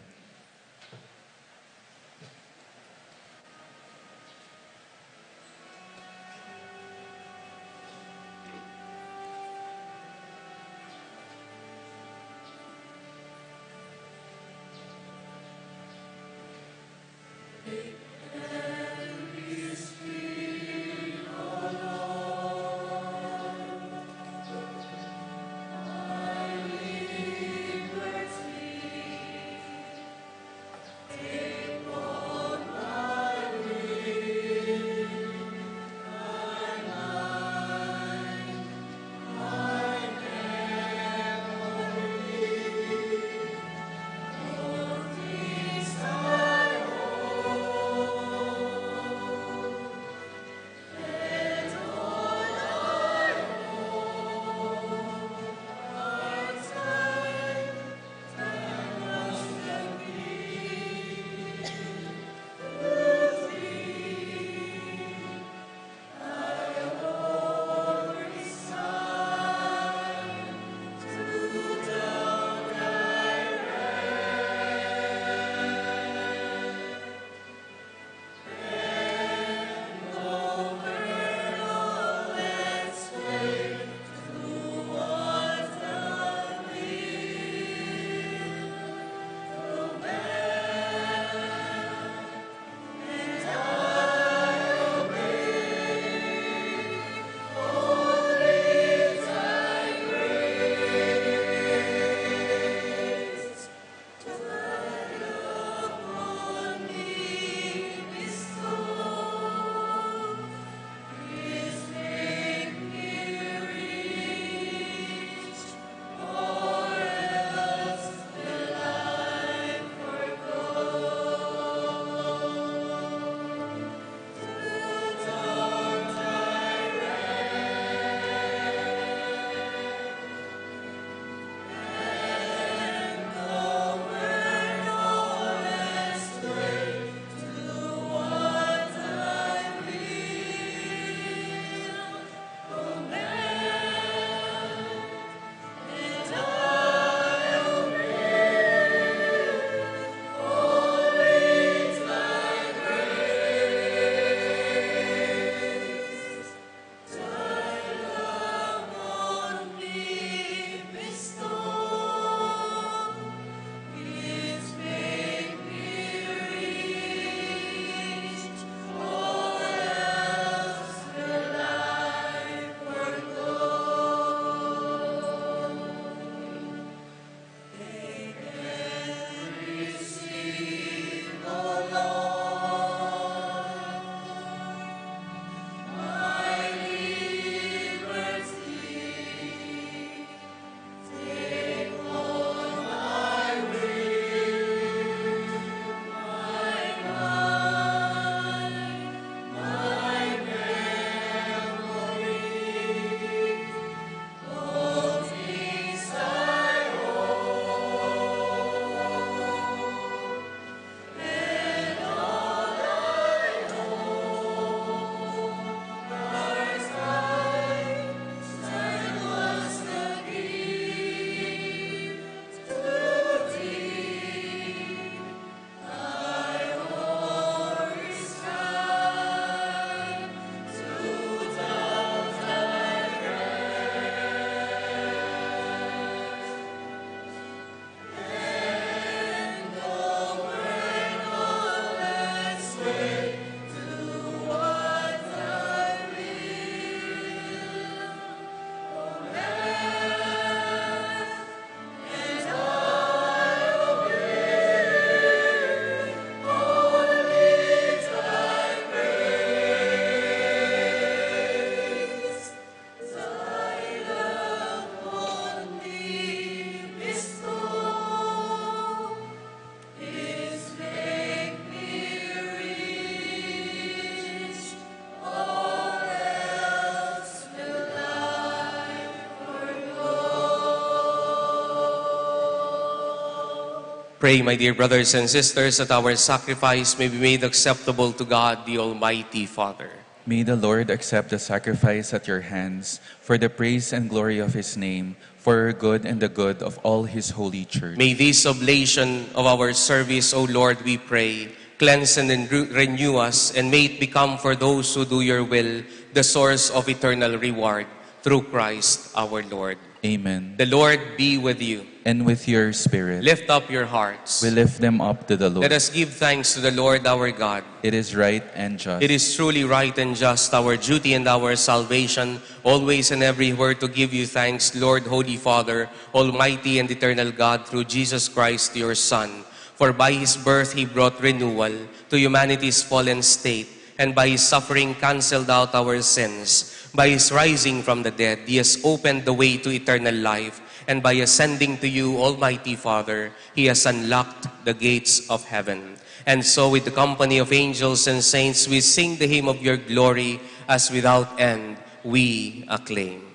S2: Pray, my dear brothers and sisters, that our sacrifice may be made acceptable to God, the Almighty Father.
S1: May the Lord accept the sacrifice at your hands for the praise and glory of his name, for our good and the good of all his holy church.
S2: May this oblation of our service, O Lord, we pray, cleanse and renew us, and may it become for those who do your will the source of eternal reward, through Christ our Lord.
S1: Amen.
S2: The Lord be with you.
S1: And with your spirit,
S2: Lift up your hearts.
S1: we lift them up to the Lord.
S2: Let us give thanks to the Lord our God.
S1: It is right and just.
S2: It is truly right and just, our duty and our salvation, always and everywhere to give you thanks, Lord, Holy Father, Almighty and eternal God, through Jesus Christ, your Son. For by his birth he brought renewal to humanity's fallen state, and by his suffering canceled out our sins. By his rising from the dead, he has opened the way to eternal life, and by ascending to you, Almighty Father, he has unlocked the gates of heaven. And so with the company of angels and saints, we sing the hymn of your glory, as without end we acclaim.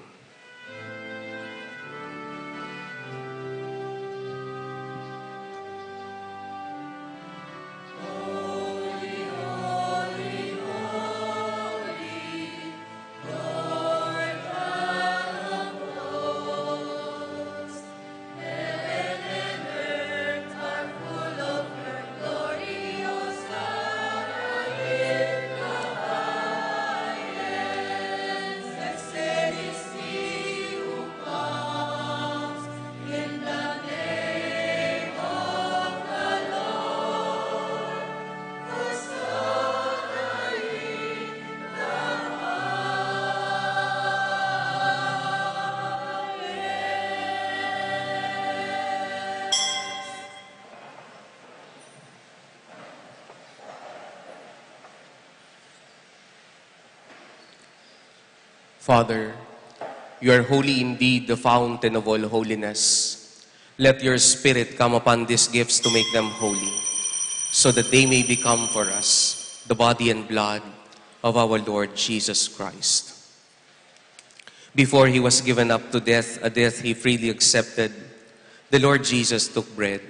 S2: Father, you are holy indeed, the fountain of all holiness. Let your Spirit come upon these gifts to make them holy, so that they may become for us the body and blood of our Lord Jesus Christ. Before he was given up to death, a death he freely accepted, the Lord Jesus took bread.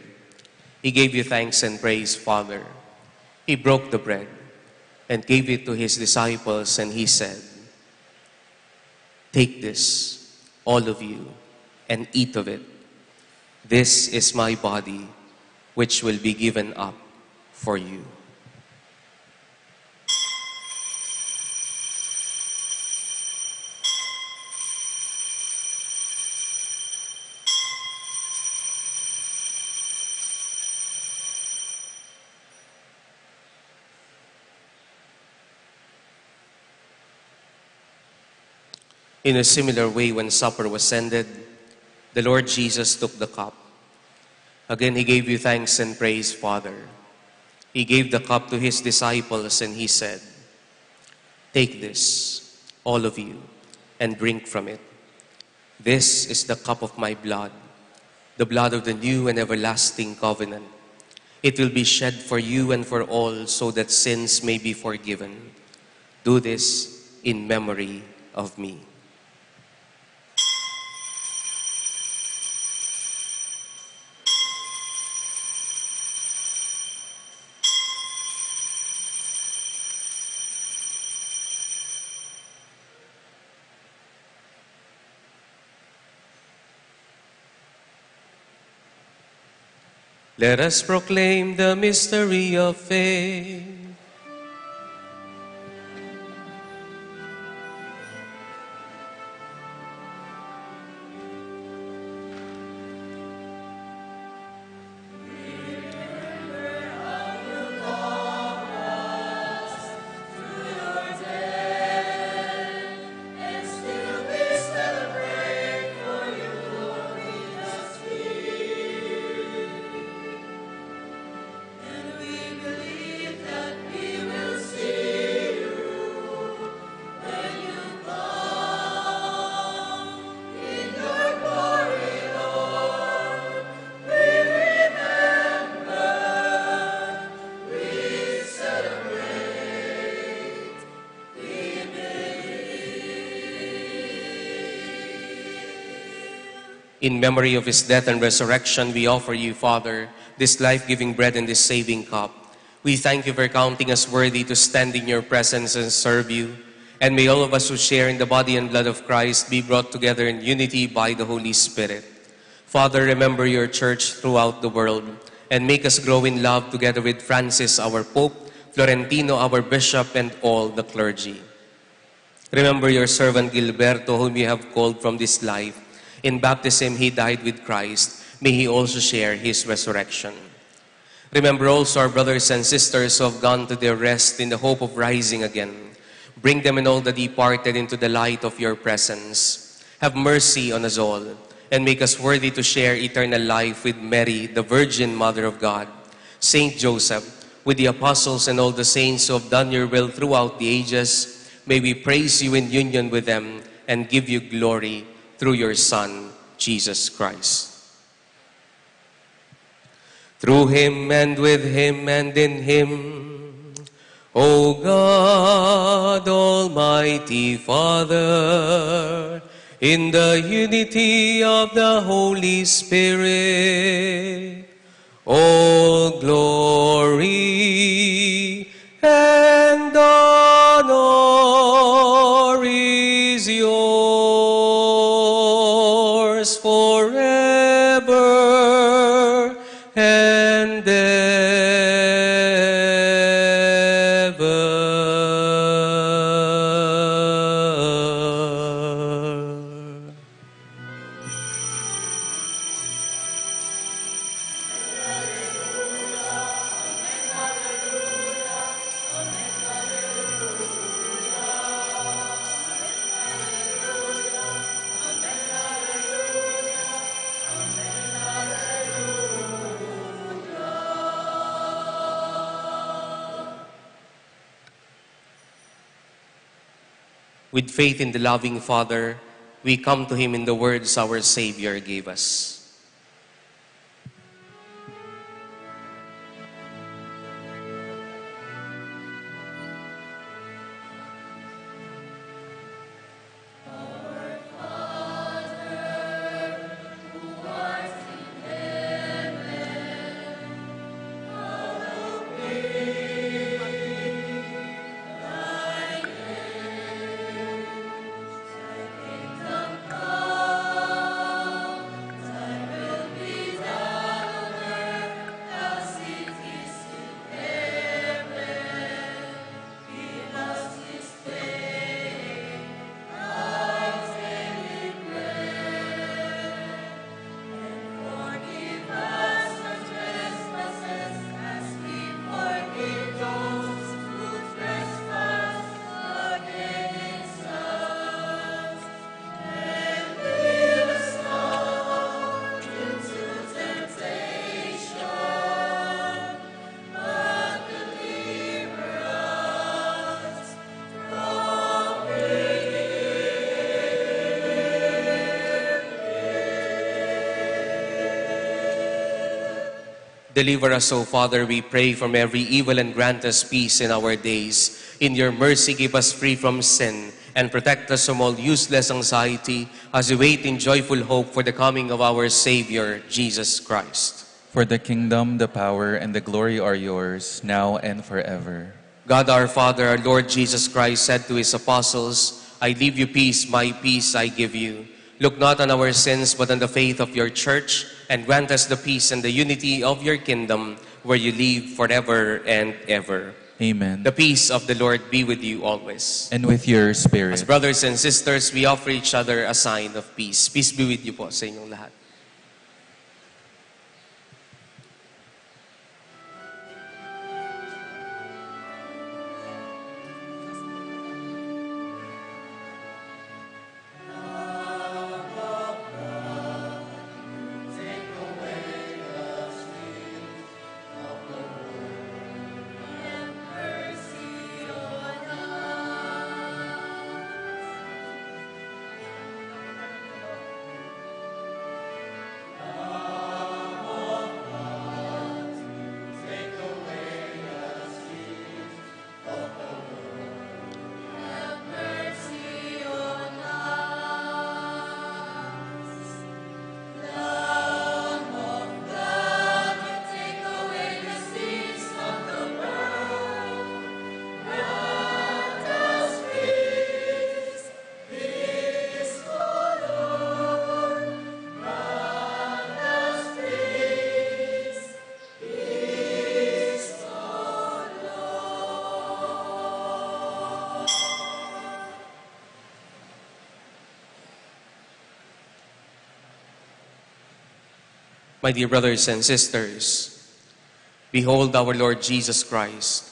S2: He gave you thanks and praise, Father. He broke the bread and gave it to his disciples, and he said, "Take this, all of you, and eat of it. This is my body, which will be given up for you." In a similar way, when supper was ended, the Lord Jesus took the cup. Again, he gave you thanks and praise, Father. He gave the cup to his disciples, and he said, "Take this, all of you, and drink from it. This is the cup of my blood, the blood of the new and everlasting covenant. It will be shed for you and for all, so that sins may be forgiven. Do this in memory of me." Let us proclaim the mystery of faith.
S6: And we believe that
S2: In memory of his death and resurrection, we offer you, Father, this life-giving bread and this saving cup. We thank you for counting us worthy to stand in your presence and serve you. And may all of us who share in the body and blood of Christ be brought together in unity by the Holy Spirit. Father, remember your church throughout the world and make us grow in love together with Francis, our Pope, Florentino, our Bishop, and all the clergy. Remember your servant Gilberto, whom you have called from this life. In baptism, he died with Christ. May he also share his resurrection. Remember also our brothers and sisters who have gone to their rest in the hope of rising again. Bring them and all the departed into the light of your presence. Have mercy on us all, and make us worthy to share eternal life with Mary, the Virgin Mother of God, Saint Joseph, with the apostles and all the saints who have done your will throughout the ages. May we praise you in union with them and give you glory through your Son, Jesus Christ. Through him and with him and in him, O God, Almighty Father, in the unity of the Holy Spirit, all glory and honor is yours forever and ever. With faith in the loving Father, we come to him in the words our Savior gave us. Deliver us, O Father, we pray, from every evil and grant us peace in our days. In your mercy, keep us free from sin and protect us from all useless anxiety as we wait in joyful hope for the coming of our Savior, Jesus Christ.
S1: For the kingdom, the power, and the glory are yours, now and forever.
S2: God our Father, our Lord Jesus Christ said to his apostles, I leave you peace, my peace I give you. Look not on our sins, but on the faith of your church, and grant us the peace and the unity of your kingdom, where you live forever and ever.
S1: Amen.
S2: The peace of the Lord be with you always.
S1: And with your spirit.
S2: As brothers and sisters, we offer each other a sign of peace. Peace be with you po sa inyong lahat. My dear brothers and sisters, behold our Lord Jesus Christ,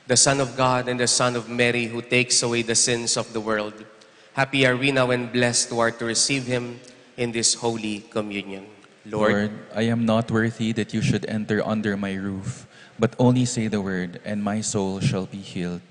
S2: the Son of God and the Son of Mary, who takes away the sins of the world. Happy are we now and blessed who are to receive him in this holy communion.
S1: Lord, I am not worthy that you should enter under my roof, but only say the word, and my soul shall be healed.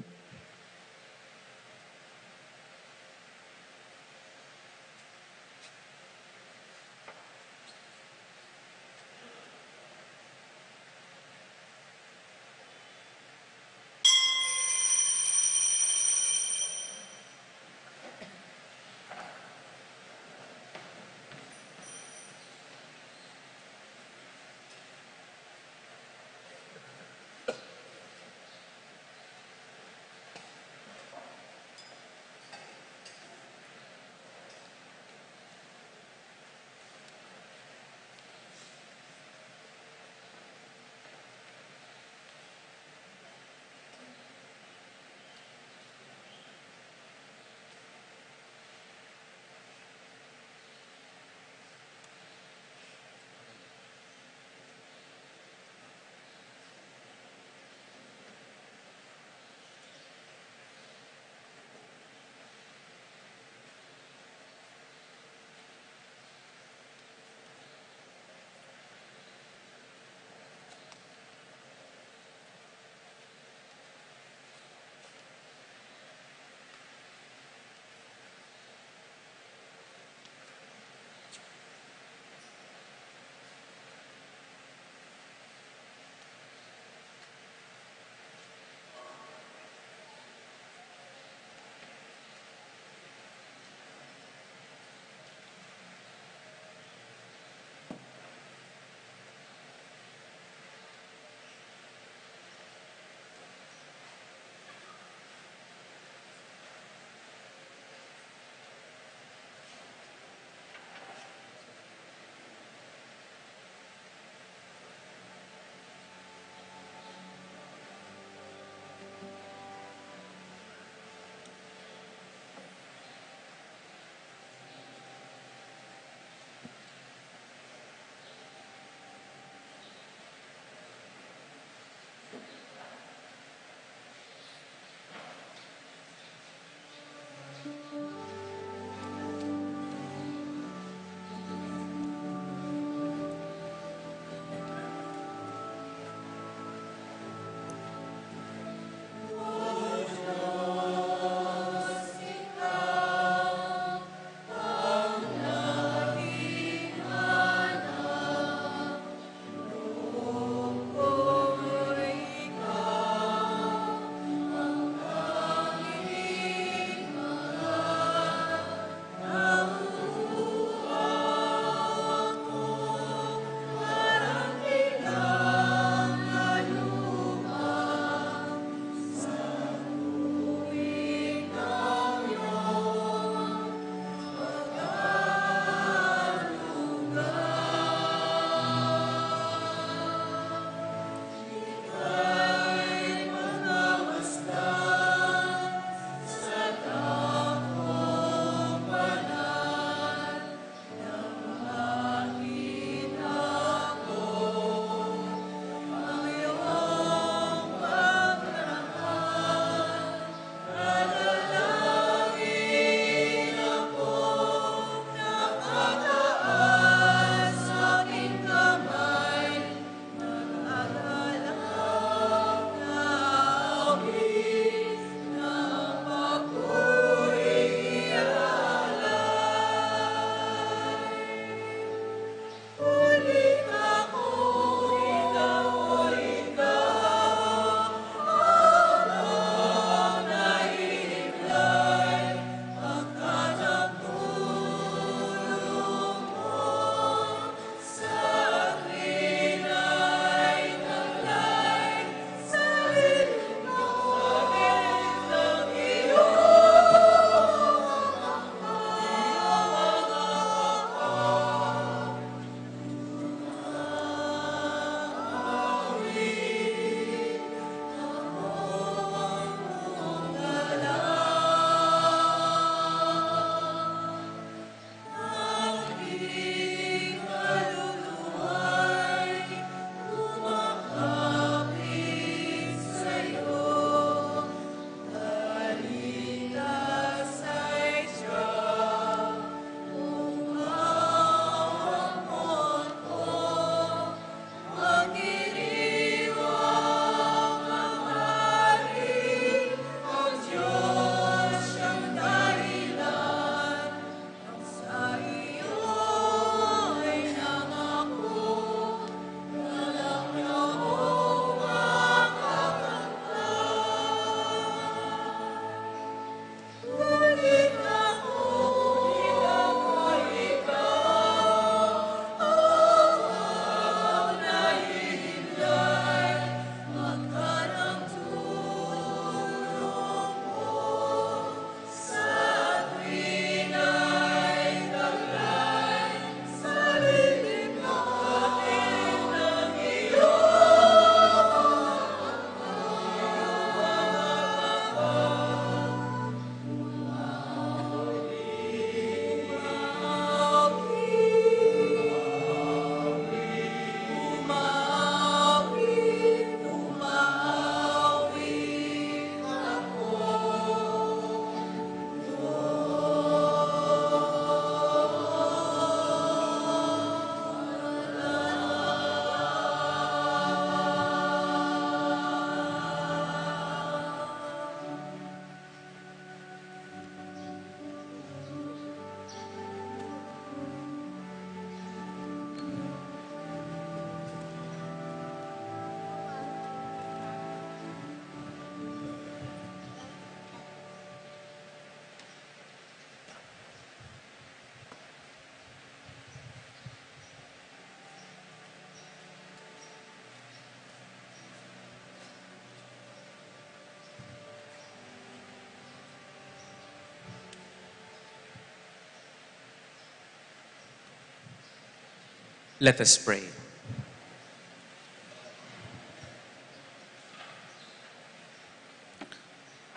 S2: Let us pray.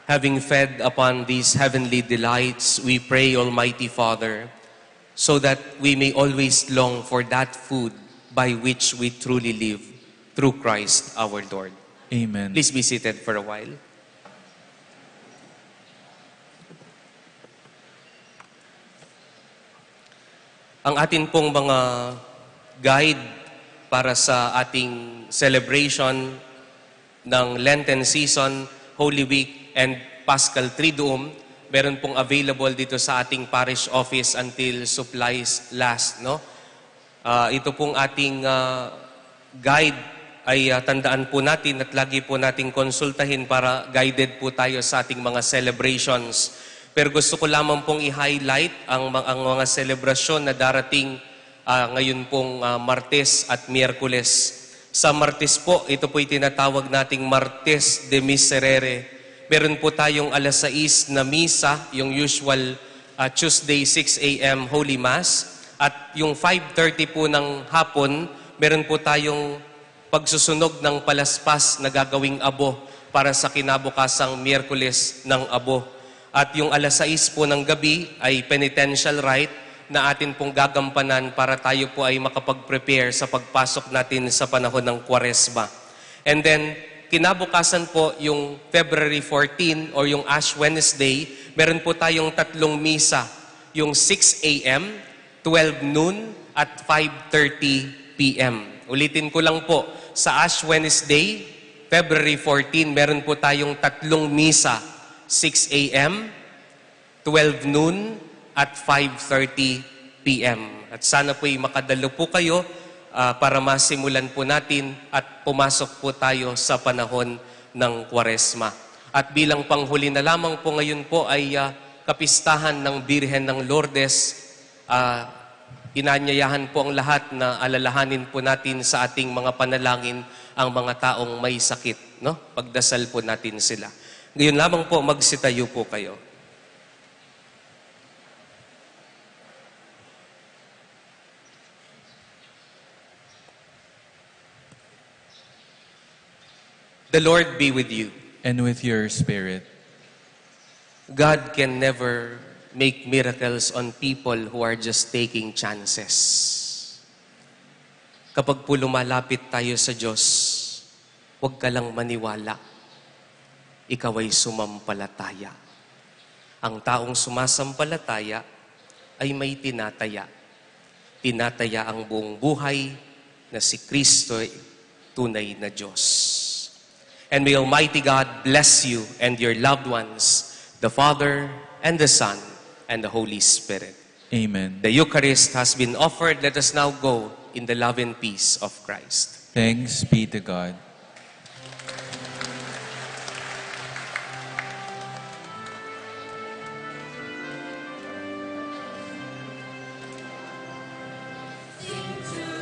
S2: Having fed upon these heavenly delights, we pray, Almighty Father, so that we may always long for that food by which we truly live, through Christ our Lord.
S1: Amen.
S2: Please be seated for a while. Ang atin pong mga guide para sa ating celebration ng Lenten season, Holy Week, and Paschal Triduum, meron pong available dito sa ating parish office until supplies last. No? Ito pong ating guide ay tandaan po natin at lagi po nating konsultahin para guided po tayo sa ating mga celebrations. Pero gusto ko lamang pong i-highlight ang mga selebrasyon na darating ngayon pong Martes at Miyerkules. Sa Martes po, ito po'y tinatawag nating Martes de Miserere. Meron po tayong alas 6 na misa, yung usual Tuesday 6 a.m. Holy Mass. At yung 5:30 po ng hapon, meron po tayong pagsusunog ng palaspas na gagawing abo para sa kinabukasang Miyerkules ng abo. At yung alas 6 po ng gabi ay penitential rite na atin pong gagampanan para tayo po ay makapag-prepare sa pagpasok natin sa panahon ng Kwaresma. And then, kinabukasan po yung February 14 or yung Ash Wednesday, meron po tayong 3 misa, yung 6 a.m., 12 noon, at 5:30 p.m. Ulitin ko lang po, sa Ash Wednesday, February 14, meron po tayong 3 misa, 6 a.m., 12 noon, at 5:30 p.m. At sana po'y makadalo po kayo para masimulan po natin at pumasok po tayo sa panahon ng Kwaresma. At bilang panghuli na lamang po ngayon po ay kapistahan ng Birhen ng Lourdes. Inanyayahan po ang lahat na alalahanin po natin sa ating mga panalangin ang mga taong may sakit. No? Pagdasal po natin sila. Ngayon lamang po, magsitayo po kayo. The Lord be with you.
S1: And with your spirit.
S2: God can never make miracles on people who are just taking chances. Kapag po lumalapit tayo sa Diyos, huwag ka lang maniwala. Ikaw ay sumampalataya. Ang taong sumasampalataya ay may tinataya. Tinataya ang buong buhay na si Kristo ay tunay na Diyos. And may Almighty God bless you and your loved ones, the Father and the Son and the Holy Spirit.
S1: Amen.
S2: The Eucharist has been offered. Let us now go in the love and peace of Christ.
S1: Thanks be to God.
S6: Sing to